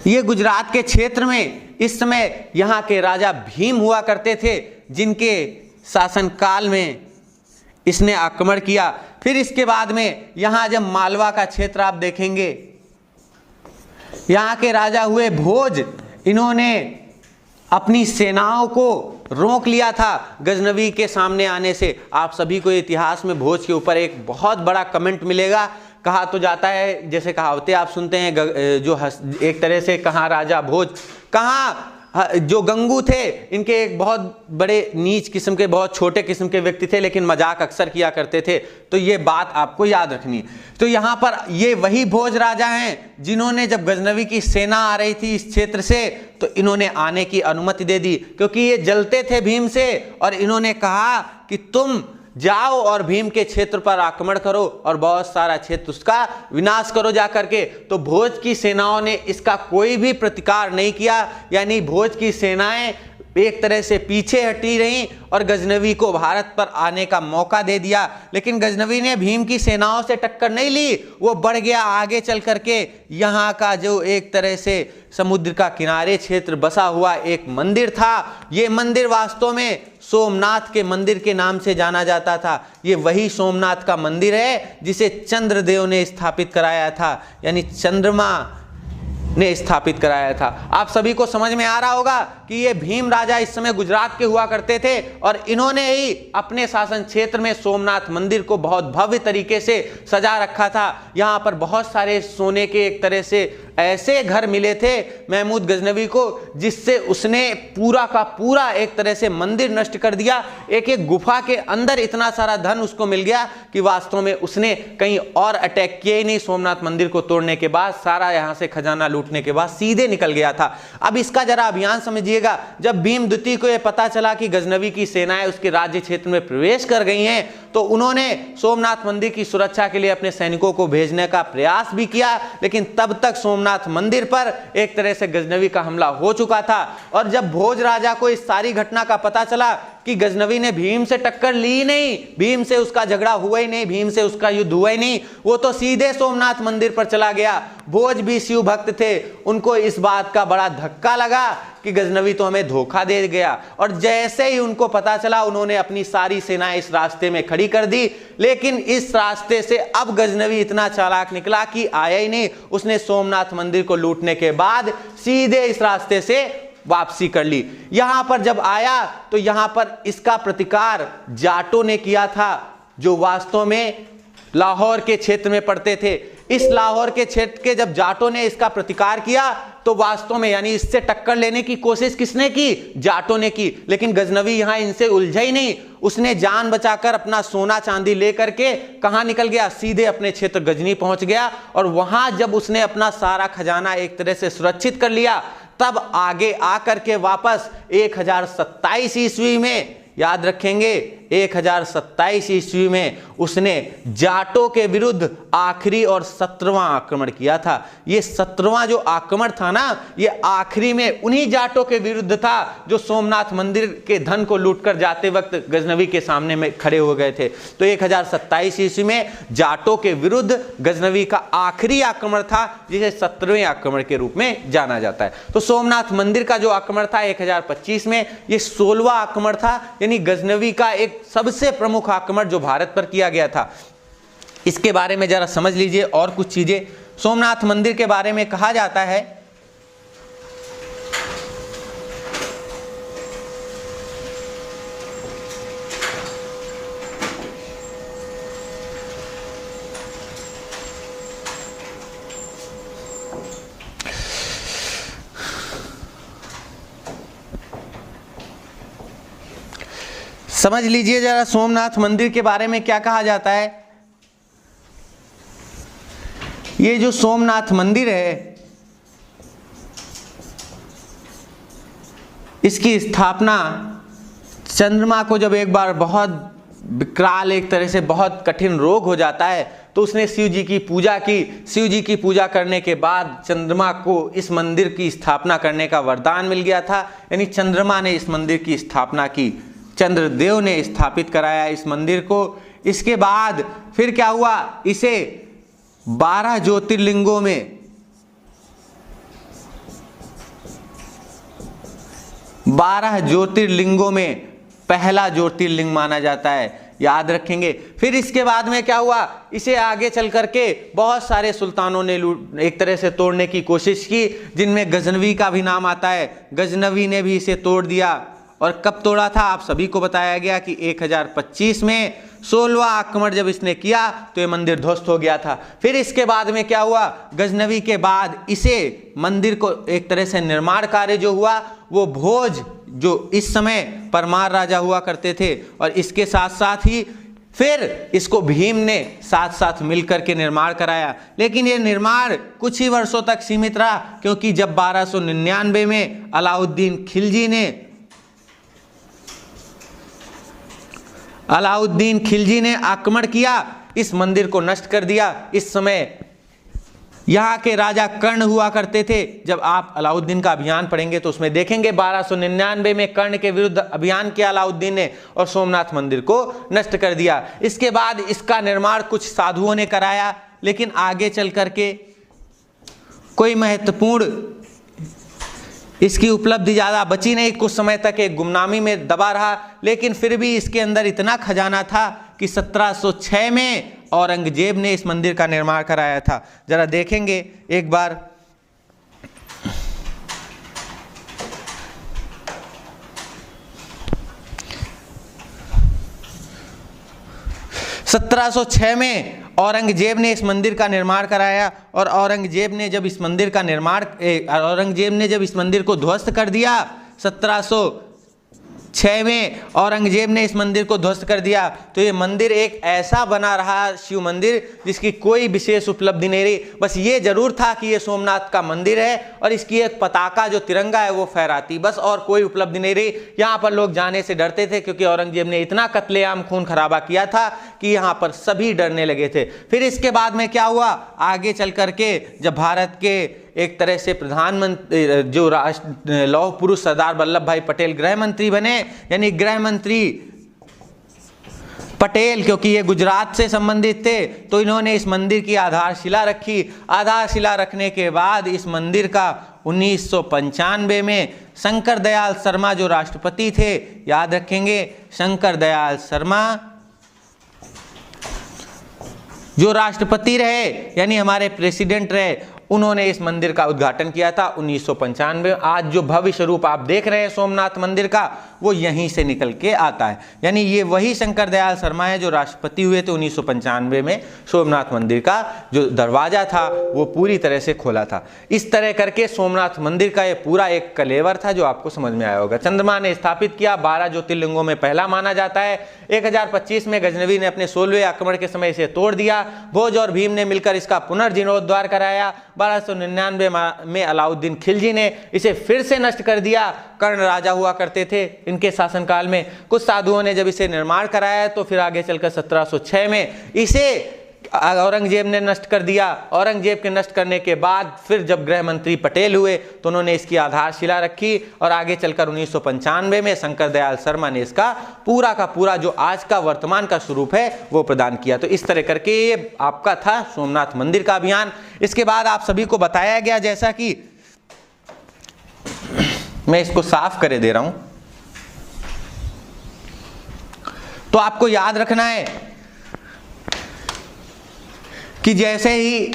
ये गुजरात के क्षेत्र में इस समय यहाँ के राजा भीम हुआ करते थे, जिनके शासनकाल में इसने आक्रमण किया। फिर इसके बाद में यहाँ जब मालवा का क्षेत्र आप देखेंगे, यहाँ के राजा हुए भोज। इन्होंने अपनी सेनाओं को रोक लिया था गजनवी के सामने आने से। आप सभी को इतिहास में भोज के ऊपर एक बहुत बड़ा कमेंट मिलेगा। कहा तो जाता है, जैसे कहावतें आप सुनते हैं, जो एक तरह से कहाँ राजा भोज, कहाँ जो गंगू थे, इनके एक बहुत बड़े नीच किस्म के, बहुत छोटे किस्म के व्यक्ति थे, लेकिन मजाक अक्सर किया करते थे। तो ये बात आपको याद रखनी है। तो यहाँ पर ये वही भोज राजा हैं जिन्होंने जब गजनवी की सेना आ रही थी इस क्षेत्र से तो इन्होंने आने की अनुमति दे दी, क्योंकि ये जलते थे भीम से। और इन्होंने कहा कि तुम जाओ और भीम के क्षेत्र पर आक्रमण करो और बहुत सारा क्षेत्र उसका विनाश करो जा करके। तो भोज की सेनाओं ने इसका कोई भी प्रतिकार नहीं किया, यानी भोज की सेनाएं एक तरह से पीछे हटी रहीं और गजनवी को भारत पर आने का मौका दे दिया। लेकिन गजनवी ने भीम की सेनाओं से टक्कर नहीं ली, वो बढ़ गया आगे चल करके। यहाँ का जो एक तरह से समुद्र का किनारे क्षेत्र बसा हुआ एक मंदिर था, ये मंदिर वास्तव में सोमनाथ के मंदिर के नाम से जाना जाता था। ये वही सोमनाथ का मंदिर है जिसे चंद्रदेव ने स्थापित कराया था, यानी चंद्रमा ने स्थापित कराया था। आप सभी को समझ में आ रहा होगा कि ये भीम राजा इस समय गुजरात के हुआ करते थे और इन्होंने ही अपने शासन क्षेत्र में सोमनाथ मंदिर को बहुत भव्य तरीके से सजा रखा था। यहाँ पर बहुत सारे सोने के एक तरह से ऐसे घर मिले थे महमूद गजनवी को, जिससे उसने पूरा का पूरा एक तरह से मंदिर नष्ट कर दिया। एक एक गुफा के अंदर इतना सारा धन उसको मिल गया कि वास्तव में उसने कहीं और अटैक किया ही नहीं। सोमनाथ मंदिर को तोड़ने के बाद, सारा यहाँ से खजाना लूटने के बाद सीधे निकल गया था। अब इसका जरा अभियान समझिएगा। जब भीम द्वितीय को यह पता चला कि गजनवी की सेनाएं उसके राज्य क्षेत्र में प्रवेश कर गई हैं, तो उन्होंने सोमनाथ मंदिर की सुरक्षा के लिए अपने सैनिकों को भेजने का प्रयास भी किया, लेकिन तब तक सोमनाथ मंदिर पर एक तरह से गजनवी का हमला हो चुका था। और जब भोज राजा को इस सारी घटना का पता चला कि गजनवी ने भीम से टक्कर ली नहीं, भीम से उसका झगड़ा हुआ ही नहीं, भीम से उसका युद्ध हुआ ही नहीं, वो तो सीधे सोमनाथ मंदिर पर चला गया। भोज भी शिव भक्त थे, उनको इस बात का बड़ा धक्का लगा कि गजनवी तो हमें धोखा दे गया। और जैसे ही उनको पता चला उन्होंने अपनी सारी सेनाएं इस रास्ते में खड़ी कर दी। लेकिन इस रास्ते से अब गजनवी इतना चालाक निकला कि आया ही नहीं, उसने सोमनाथ मंदिर को लूटने के बाद सीधे इस रास्ते से वापसी कर ली। यहां पर जब आया तो यहां पर इसका प्रतिकार जाटों ने किया था, जो वास्तव में लाहौर के क्षेत्र में पड़ते थे। इस लाहौर के क्षेत्र के जब जाटों ने इसका प्रतिकार किया तो वास्तव में यानी इससे टक्कर लेने की कोशिश किसने की? जाटों ने की। लेकिन गजनवी यहां इनसे उलझा ही नहीं, उसने जान बचाकर अपना सोना चांदी लेकर के कहां निकल गया? सीधे अपने क्षेत्र गजनी पहुंच गया। और वहां जब उसने अपना सारा खजाना एक तरह से सुरक्षित कर लिया, तब आगे आकर के वापस 1027 ईस्वी में, याद रखेंगे 1027 ईस्वी में उसने जाटों के विरुद्ध आखिरी और 17वां आक्रमण किया था। ये 17वां जो आक्रमण था ना, ये आखिरी में उन्हीं जाटों के विरुद्ध था जो सोमनाथ मंदिर के धन को लूटकर जाते वक्त गजनवी के सामने में खड़े हो गए थे। तो 1027 ईस्वी में जाटों के विरुद्ध गजनवी का आखिरी आक्रमण था, जिसे 17वें आक्रमण के रूप में जाना जाता है। तो सोमनाथ मंदिर का जो आक्रमण था 1025 में, ये 16वां आक्रमण था, यानी गजनवी का एक सबसे प्रमुख आक्रमण जो भारत पर किया गया था। इसके बारे में जरा समझ लीजिए और कुछ चीजें। सोमनाथ मंदिर के बारे में कहा जाता है समझ लीजिए जरा सोमनाथ मंदिर के बारे में क्या कहा जाता है। ये जो सोमनाथ मंदिर है, इसकी स्थापना चंद्रमा को जब एक बार बहुत विकराल एक तरह से बहुत कठिन रोग हो जाता है तो उसने शिव जी की पूजा की। शिव जी की पूजा करने के बाद चंद्रमा को इस मंदिर की स्थापना करने का वरदान मिल गया था, यानी चंद्रमा ने इस मंदिर की स्थापना की, चंद्रदेव ने स्थापित कराया इस मंदिर को। इसके बाद फिर क्या हुआ, इसे 12 ज्योतिर्लिंगों में 12 ज्योतिर्लिंगों में पहला ज्योतिर्लिंग माना जाता है, याद रखेंगे। फिर इसके बाद में क्या हुआ, इसे आगे चल करके बहुत सारे सुल्तानों ने एक तरह से तोड़ने की कोशिश की, जिनमें गजनवी का भी नाम आता है। गजनवी ने भी इसे तोड़ दिया। और कब तोड़ा था आप सभी को बताया गया कि 1025 में 16वां आक्रमण जब इसने किया तो ये मंदिर ध्वस्त हो गया था। फिर इसके बाद में क्या हुआ, गजनवी के बाद इसे मंदिर को एक तरह से निर्माण कार्य जो हुआ वो भोज, जो इस समय परमार राजा हुआ करते थे, और इसके साथ साथ ही फिर इसको भीम ने साथ साथ मिलकर के निर्माण कराया। लेकिन ये निर्माण कुछ ही वर्षों तक सीमित रहा, क्योंकि जब 1299 में अलाउद्दीन खिलजी ने आक्रमण किया, इस मंदिर को नष्ट कर दिया। इस समय यहाँ के राजा कर्ण हुआ करते थे। जब आप अलाउद्दीन का अभियान पढ़ेंगे तो उसमें देखेंगे 1299 में कर्ण के विरुद्ध अभियान किया अलाउद्दीन ने और सोमनाथ मंदिर को नष्ट कर दिया। इसके बाद इसका निर्माण कुछ साधुओं ने कराया, लेकिन आगे चल करके कोई महत्वपूर्ण इसकी उपलब्धि ज़्यादा बची नहीं। कुछ समय तक एक गुमनामी में दबा रहा, लेकिन फिर भी इसके अंदर इतना खजाना था कि 1706 में औरंगजेब ने इस मंदिर का निर्माण कराया था। जरा देखेंगे एक बार, (1706) में औरंगजेब ने इस मंदिर का निर्माण कराया। और औरंगजेब ने जब इस मंदिर को ध्वस्त कर दिया, 1706 में औरंगजेब ने इस मंदिर को ध्वस्त कर दिया, तो ये मंदिर एक ऐसा बना रहा शिव मंदिर जिसकी कोई विशेष उपलब्धि नहीं रही। बस ये जरूर था कि ये सोमनाथ का मंदिर है और इसकी एक पताका जो तिरंगा है वो फहराती, बस और कोई उपलब्धि नहीं रही। यहाँ पर लोग जाने से डरते थे, क्योंकि औरंगजेब ने इतना कत्लेआम खून खराबा किया था कि यहाँ पर सभी डरने लगे थे। फिर इसके बाद में क्या हुआ, आगे चल करके जब भारत के एक तरह से प्रधानमंत्री जो लौह पुरुष सरदार वल्लभ भाई पटेल गृह मंत्री बने, यानी गृह मंत्री पटेल, क्योंकि ये गुजरात से संबंधित थे, तो इन्होंने इस मंदिर की आधारशिला रखी। आधारशिला रखने के बाद इस मंदिर का 1995 में शंकर दयाल शर्मा जो राष्ट्रपति थे, याद रखेंगे शंकर दयाल शर्मा जो राष्ट्रपति रहे यानी हमारे प्रेसिडेंट रहे, उन्होंने इस मंदिर का उद्घाटन किया था 1995। आज जो भव्य स्वरूप आप देख रहे हैं सोमनाथ मंदिर का, वो यहीं से निकल के आता है, यानी ये वही शंकर दयाल शर्मा है जो राष्ट्रपति हुए थे 1995 में। सोमनाथ मंदिर का जो दरवाजा था वो पूरी तरह से खोला था। इस तरह करके सोमनाथ मंदिर का ये पूरा एक कलेवर था जो आपको समझ में आया होगा। चंद्रमा ने स्थापित किया, 12 ज्योतिर्लिंगों में पहला माना जाता है। 1025 में गजनवी ने अपने 16वें आक्रमण के समय इसे तोड़ दिया। भोज और भीम ने मिलकर इसका पुनर्जीर्णोद्धार कराया। 1299 में अलाउद्दीन खिलजी ने इसे फिर से नष्ट कर दिया। कर्ण राजा हुआ करते थे इनके शासनकाल में। कुछ साधुओं ने जब इसे निर्माण कराया तो फिर आगे चलकर 1706 में इसे औरंगजेब ने नष्ट कर दिया। औरंगजेब के नष्ट करने के बाद फिर जब गृह मंत्री पटेल हुए तो उन्होंने इसकी आधारशिला रखी और आगे चलकर 1995 में शंकर दयाल शर्मा ने इसका पूरा का पूरा जो आज का वर्तमान का स्वरूप है वो प्रदान किया। तो इस तरह करके ये आपका था सोमनाथ मंदिर का अभियान। इसके बाद आप सभी को बताया गया, जैसा कि मैं इसको साफ करे दे रहा हूं, तो आपको याद रखना है कि जैसे ही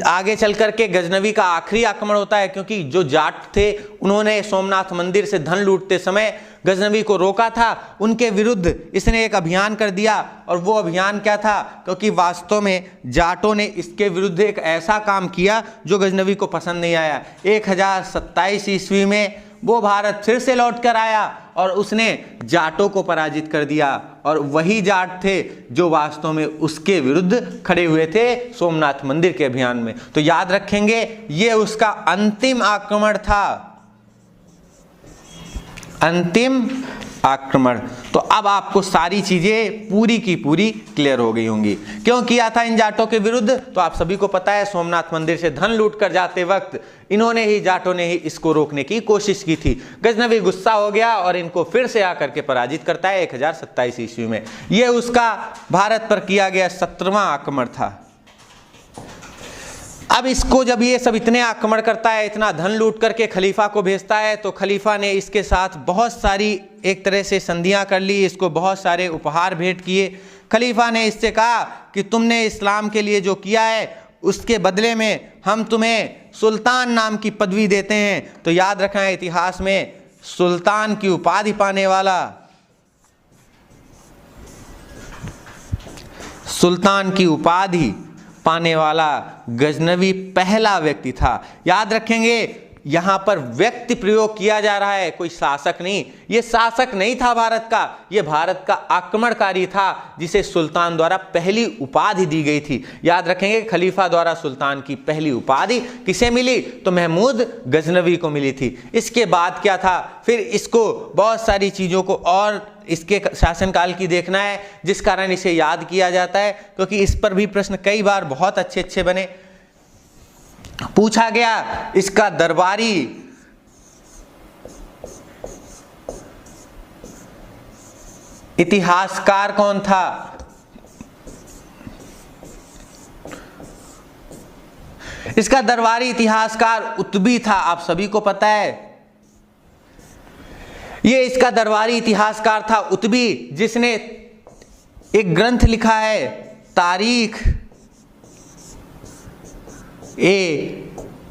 आगे चल करके गजनवी का आखिरी आक्रमण होता है, क्योंकि जो जाट थे उन्होंने सोमनाथ मंदिर से धन लूटते समय गजनवी को रोका था, उनके विरुद्ध इसने एक अभियान कर दिया। और वो अभियान क्या था, क्योंकि वास्तव में जाटों ने इसके विरुद्ध एक ऐसा काम किया जो गजनवी को पसंद नहीं आया। 1027 ईस्वी में वो भारत फिर से लौट कर आया और उसने जाटों को पराजित कर दिया, और वही जाट थे जो वास्तव में उसके विरुद्ध खड़े हुए थे सोमनाथ मंदिर के अभियान में। तो याद रखेंगे ये उसका अंतिम आक्रमण था, अंतिम आक्रमण। तो अब आपको सारी चीजें पूरी की पूरी क्लियर हो गई होंगी। क्यों किया था इन जाटों के विरुद्ध, तो आप सभी को पता है, सोमनाथ मंदिर से धन लूट कर जाते वक्त इन्होंने ही, जाटों ने ही इसको रोकने की कोशिश की थी। गजनवी गुस्सा हो गया और इनको फिर से आकर के पराजित करता है 1027 ईस्वी में। यह उसका भारत पर किया गया 17वां आक्रमण था। अब इसको जब ये सब इतने आक्रमण करता है, इतना धन लूट करके खलीफा को भेजता है, तो खलीफा ने इसके साथ बहुत सारी एक तरह से संधियां कर ली, इसको बहुत सारे उपहार भेंट किए। खलीफा ने इससे कहा कि तुमने इस्लाम के लिए जो किया है उसके बदले में हम तुम्हें सुल्तान नाम की पदवी देते हैं। तो याद रखना है, इतिहास में सुल्तान की उपाधि पाने वाला, सुल्तान की उपाधि पाने वाला गजनवी पहला व्यक्ति था। याद रखेंगे, यहां पर व्यक्ति प्रयोग किया जा रहा है, कोई शासक नहीं। यह शासक नहीं था भारत का, यह भारत का आक्रमणकारी था जिसे सुल्तान द्वारा पहली उपाधि दी गई थी। याद रखेंगे, खलीफा द्वारा सुल्तान की पहली उपाधि किसे मिली, तो महमूद गजनवी को मिली थी। इसके बाद क्या था, फिर इसको बहुत सारी चीजों को और इसके शासनकाल की देखना है, जिस कारण इसे याद किया जाता है, क्योंकि इस पर भी प्रश्न कई बार बहुत अच्छे अच्छे बने। पूछा गया इसका दरबारी इतिहासकार कौन था। इसका दरबारी इतिहासकार उतबी था, आप सभी को पता है। ये इसका दरबारी इतिहासकार था उतबी, जिसने एक ग्रंथ लिखा है तारीख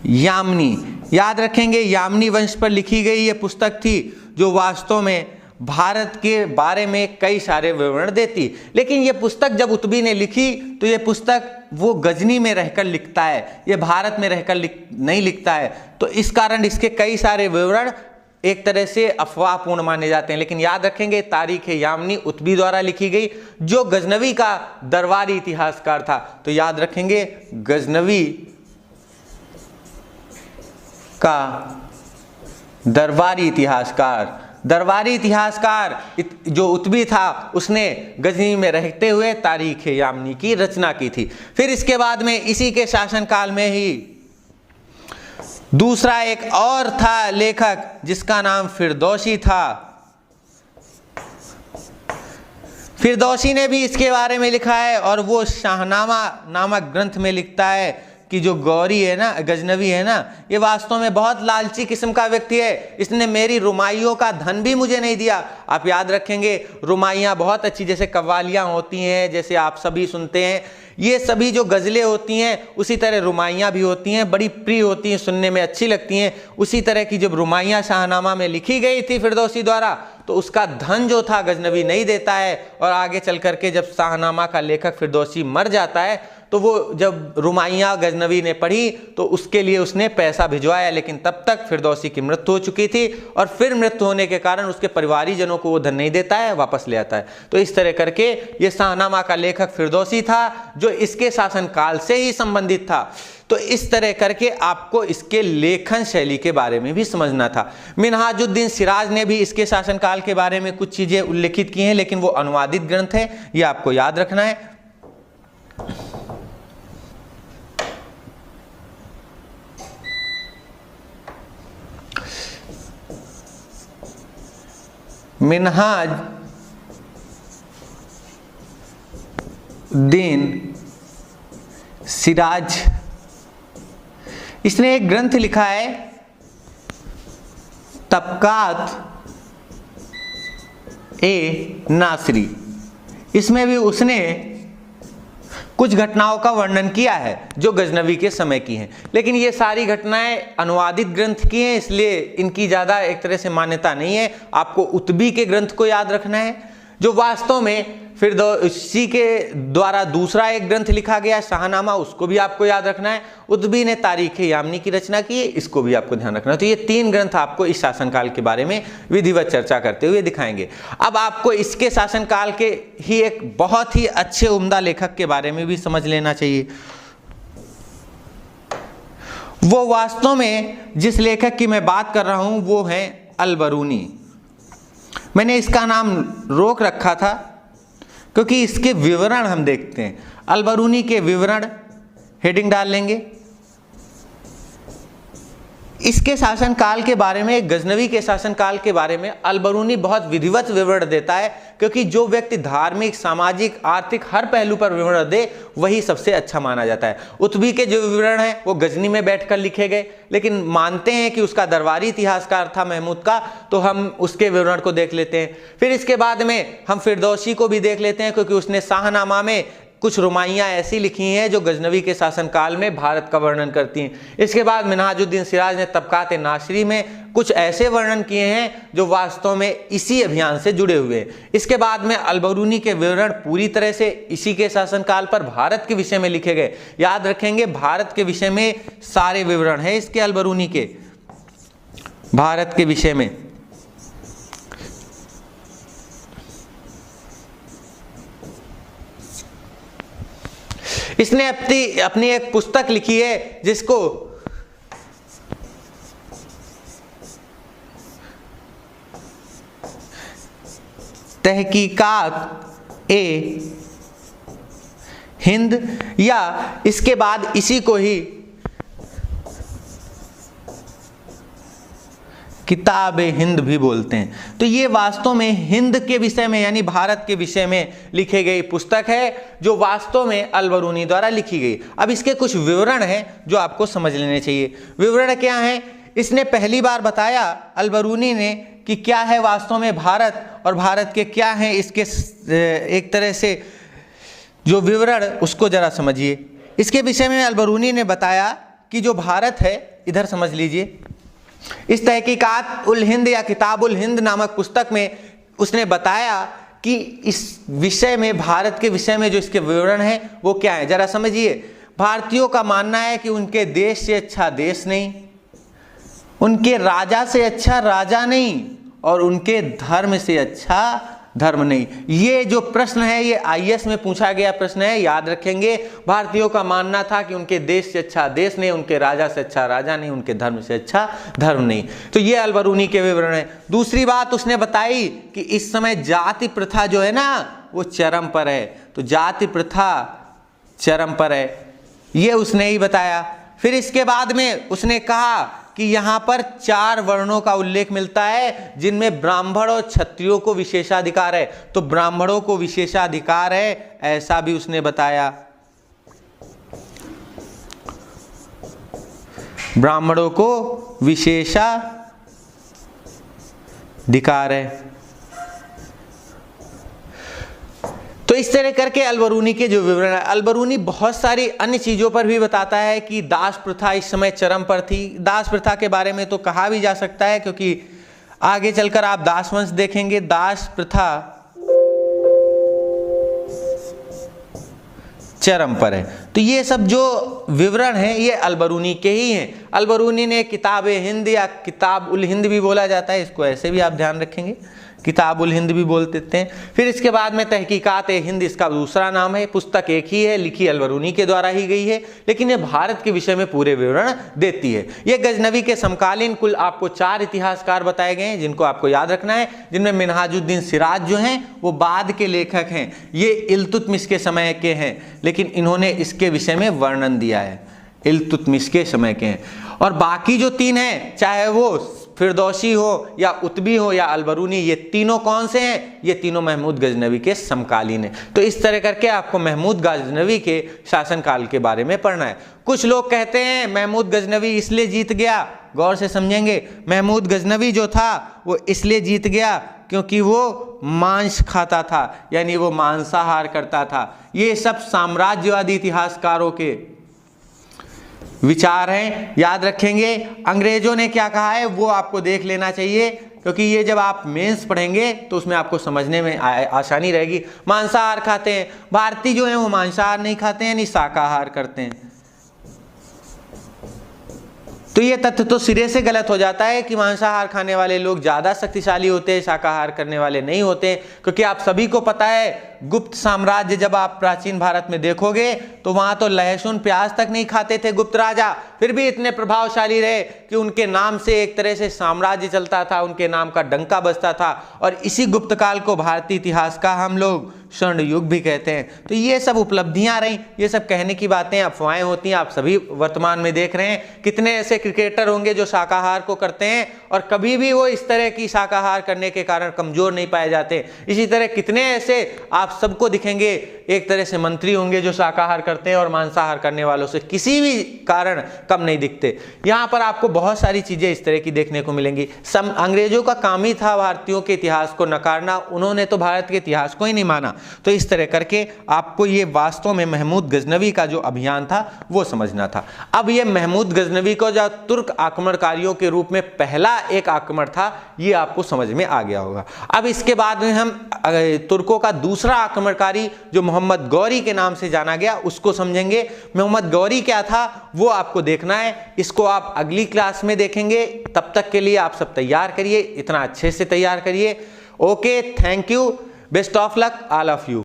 यामनी। याद रखेंगे, यामनी वंश पर लिखी गई ये पुस्तक थी जो वास्तव में भारत के बारे में कई सारे विवरण देती। लेकिन ये पुस्तक जब उतबी ने लिखी तो ये पुस्तक वो गजनी में रहकर लिखता है, ये भारत में रहकर नहीं लिखता है। तो इस कारण इसके कई सारे विवरण एक तरह से अफवाहपूर्ण माने जाते हैं। लेकिन याद रखेंगे, तारीख यामनी उतबी द्वारा लिखी गई, जो गजनवी का दरबारी इतिहासकार था। तो याद रखेंगे, गजनवी का दरबारी इतिहासकार जो उतबी था, उसने गजनी में रहते हुए तारीख यामनी की रचना की थी। फिर इसके बाद में इसी के शासनकाल में ही दूसरा एक और था लेखक जिसका नाम फिरदौसी था। फिरदौसी ने भी इसके बारे में लिखा है और वो शाहनामा नामक ग्रंथ में लिखता है कि जो गौरी है ना, गजनवी है ना, ये वास्तव में बहुत लालची किस्म का व्यक्ति है। इसने मेरी रुमाइयों का धन भी मुझे नहीं दिया। आप याद रखेंगे रुमाइयाँ बहुत अच्छी, जैसे कव्वालियाँ होती हैं, जैसे आप सभी सुनते हैं, ये सभी जो गज़लें होती हैं उसी तरह रुमाइयाँ भी होती हैं, बड़ी प्रिय होती हैं, सुनने में अच्छी लगती हैं। उसी तरह की जब रुमाइयाँ शाहनामा में लिखी गई थी फिरदौसी द्वारा, तो उसका धन जो था गजनवी नहीं देता है। और आगे चल करके जब शाहनामा का लेखक फिरदौसी मर जाता है तो वो जब रुमाइयाँ गजनवी ने पढ़ी तो उसके लिए उसने पैसा भिजवाया, लेकिन तब तक फिरदौसी की मृत्यु हो चुकी थी और फिर मृत्यु होने के कारण उसके परिवारीजनों को वो धन नहीं देता है, वापस ले आता है। तो इस तरह करके ये शाहनामा का लेखक फिरदौसी था जो इसके शासनकाल से ही संबंधित था। तो इस तरह करके आपको इसके लेखन शैली के बारे में भी समझना था। मिन्हाजुद्दीन सिराज ने भी इसके शासनकाल के बारे में कुछ चीज़ें उल्लेखित की हैं, लेकिन वो अनुवादित ग्रंथ है, ये आपको याद रखना है। मिन्हाजुद्दीन सिराज, इसने एक ग्रंथ लिखा है तबकात ए नासरी। इसमें भी उसने कुछ घटनाओं का वर्णन किया है जो गजनवी के समय की हैं, लेकिन ये सारी घटनाएं अनुवादित ग्रंथ की हैं, इसलिए इनकी ज़्यादा एक तरह से मान्यता नहीं है। आपको उतबी के ग्रंथ को याद रखना है, जो वास्तव में फिरदौसी के द्वारा दूसरा एक ग्रंथ लिखा गया शाहनामा, उसको भी आपको याद रखना है। उतबी ने तारीख यामनी की रचना की है, इसको भी आपको ध्यान रखना है। तो ये तीन ग्रंथ आपको इस शासनकाल के बारे में विधिवत चर्चा करते हुए दिखाएंगे। अब आपको इसके शासनकाल के ही एक बहुत ही अच्छे उम्दा लेखक के बारे में भी समझ लेना चाहिए। वो वास्तव में जिस लेखक की मैं बात कर रहा हूं वो है अल-बरूनी। मैंने इसका नाम रोक रखा था क्योंकि इसके विवरण हम देखते हैं। अल-बरूनी के विवरण हेडिंग डाल लेंगे। इसके शासनकाल के बारे में, गजनवी के शासनकाल के बारे में अल-बरूनी बहुत विधिवत विवरण देता है, क्योंकि जो व्यक्ति धार्मिक, सामाजिक, आर्थिक हर पहलू पर विवरण दे वही सबसे अच्छा माना जाता है। उतबी के जो विवरण हैं वो गजनी में बैठकर लिखे गए, लेकिन मानते हैं कि उसका दरबारी इतिहासकार था महमूद का, तो हम उसके विवरण को देख लेते हैं। फिर इसके बाद में हम फिरदौसी को भी देख लेते हैं, क्योंकि उसने शाहनामा में कुछ रुमाइयाँ ऐसी लिखी हैं जो गजनवी के शासनकाल में भारत का वर्णन करती हैं। इसके बाद मिन्हाजुद्दीन सिराज ने तबकात नासरी में कुछ ऐसे वर्णन किए हैं जो वास्तव में इसी अभियान से जुड़े हुए हैं। इसके बाद में अल-बरूनी के विवरण पूरी तरह से इसी के शासनकाल पर भारत के विषय में लिखे गए। याद रखेंगे, भारत के विषय में सारे विवरण हैं इसके, अल-बरूनी के भारत के विषय में। इसने अपनी एक पुस्तक लिखी है जिसको तहकीकात ए हिंद, या इसके बाद इसी को ही किताब हिंद भी बोलते हैं। तो ये वास्तव में हिंद के विषय में यानी भारत के विषय में लिखी गई पुस्तक है जो वास्तव में अल-बरूनी द्वारा लिखी गई। अब इसके कुछ विवरण हैं जो आपको समझ लेने चाहिए। विवरण क्या हैं? इसने पहली बार बताया अल-बरूनी ने कि क्या है वास्तव में भारत, और भारत के क्या हैं इसके एक तरह से जो विवरण, उसको जरा समझिए। इसके विषय में अल-बरूनी ने बताया कि जो भारत है, इधर समझ लीजिए, इस तहकीकात उल हिंद या किताब उल हिंद नामक पुस्तक में उसने बताया कि इस विषय में, भारत के विषय में जो इसके विवरण हैं वो क्या है, जरा समझिए। भारतीयों का मानना है कि उनके देश से अच्छा देश नहीं, उनके राजा से अच्छा राजा नहीं, और उनके धर्म से अच्छा धर्म नहीं। ये जो प्रश्न है ये आईएएस में पूछा गया प्रश्न है, याद रखेंगे। भारतीयों का मानना था कि उनके देश से अच्छा देश नहीं, उनके राजा से अच्छा राजा नहीं, उनके धर्म से अच्छा धर्म नहीं। तो ये अल-बरूनी के विवरण है। दूसरी बात उसने बताई कि इस समय जाति प्रथा जो है ना वो चरम पर है। तो जाति प्रथा चरम पर है, ये उसने ही बताया। फिर इसके बाद में उसने कहा कि यहाँ पर 4 वर्णों का उल्लेख मिलता है जिनमें ब्राह्मण और क्षत्रियों को विशेषाधिकार है। तो ब्राह्मणों को विशेषाधिकार है ऐसा भी उसने बताया। ब्राह्मणों को विशेषाधिकार है। तो इस तरह करके अलबरूनी के जो विवरण है, अलबरूनी बहुत सारी अन्य चीजों पर भी बताता है कि दास प्रथा इस समय चरम पर थी। दास प्रथा के बारे में तो कहा भी जा सकता है, क्योंकि आगे चलकर आप दास वंश देखेंगे, दास प्रथा चरम पर है। तो ये सब जो विवरण है ये अलबरूनी के ही हैं। अलबरूनी ने किताब हिंद या किताब उल हिंद भी बोला जाता है, इसको ऐसे भी आप ध्यान रखेंगे, किताब उल हिंद भी बोल देते हैं। फिर इसके बाद में तहकीकात हिंद इसका दूसरा नाम है। पुस्तक एक ही है, लिखी अलबरूनी के द्वारा ही गई है, लेकिन ये भारत के विषय में पूरे विवरण देती है। ये गजनवी के समकालीन कुल आपको 4 इतिहासकार बताए गए हैं जिनको आपको याद रखना है, जिनमें मिन्हाजुद्दीन सिराज जो हैं वो बाद के लेखक हैं। ये इल्तुतमिश के समय के हैं, लेकिन इन्होंने इसके विषय में वर्णन दिया है, इल्तुतमिश के समय के हैं। और बाकी जो 3 हैं, चाहे वो फिरदौसी हो या उतबी हो या अलबरूनी, ये तीनों कौन से हैं? ये तीनों महमूद गजनवी के समकालीन हैं। तो इस तरह करके आपको महमूद गजनवी के शासनकाल के बारे में पढ़ना है। कुछ लोग कहते हैं महमूद गजनवी इसलिए जीत गया, गौर से समझेंगे, महमूद गजनवी जो था वो इसलिए जीत गया क्योंकि वो मांस खाता था, यानी वो मांसाहार करता था। ये सब साम्राज्यवादी इतिहासकारों के विचार हैं, याद रखेंगे। अंग्रेजों ने क्या कहा है वो आपको देख लेना चाहिए, क्योंकि ये जब आप मेंस पढ़ेंगे तो उसमें आपको समझने में आसानी रहेगी। मांसाहार खाते हैं, भारतीय जो हैं वो मांसाहार नहीं खाते हैं, नहीं शाकाहार करते हैं। तो ये तथ्य तो सिरे से गलत हो जाता है कि मांसाहार खाने वाले लोग ज़्यादा शक्तिशाली होते हैं, शाकाहार करने वाले नहीं होते, क्योंकि आप सभी को पता है गुप्त साम्राज्य जब आप प्राचीन भारत में देखोगे तो वहाँ तो लहसुन प्याज तक नहीं खाते थे गुप्त राजा, फिर भी इतने प्रभावशाली रहे कि उनके नाम से एक तरह से साम्राज्य चलता था, उनके नाम का डंका बजता था। और इसी गुप्त काल को भारतीय इतिहास का हम लोग स्वर्ण युग भी कहते हैं। तो ये सब उपलब्धियां रहीं, ये सब कहने की बातें, अफवाहें होती हैं। आप सभी वर्तमान में देख रहे हैं कितने ऐसे क्रिकेटर होंगे जो शाकाहार को करते हैं और कभी भी वो इस तरह की शाकाहार करने के कारण कमजोर नहीं पाए जाते। इसी तरह कितने ऐसे आप सबको दिखेंगे एक तरह से मंत्री होंगे जो शाकाहार करते हैं और मांसाहार करने वालों से किसी भी कारण कम नहीं दिखते। यहाँ पर आपको बहुत सारी चीजें इस तरह की देखने को मिलेंगी। अंग्रेजों का काम ही था भारतीयों के इतिहास को नकारना, उन्होंने तो भारत के इतिहास को ही नहीं माना। तो इस तरह करके आपको ये वास्तव में महमूद गजनवी का जो अभियान था वो समझना था। अब ये महमूद गजनवी को जो तुर्क आक्रमणकारियों के रूप में पहला एक आक्रमण था ये आपको समझ में आ गया होगा। अब इसके बाद में हम तुर्कों का दूसरा आक्रमणकारी जो मोहम्मद गौरी के नाम से जाना गया उसको समझेंगे। मोहम्मद गौरी क्या था वो आपको देखना है, इसको आप अगली क्लास में देखेंगे। तब तक के लिए आप सब तैयार करिए, इतना अच्छे से तैयार करिए। Okay, thank you, best of luck all of you.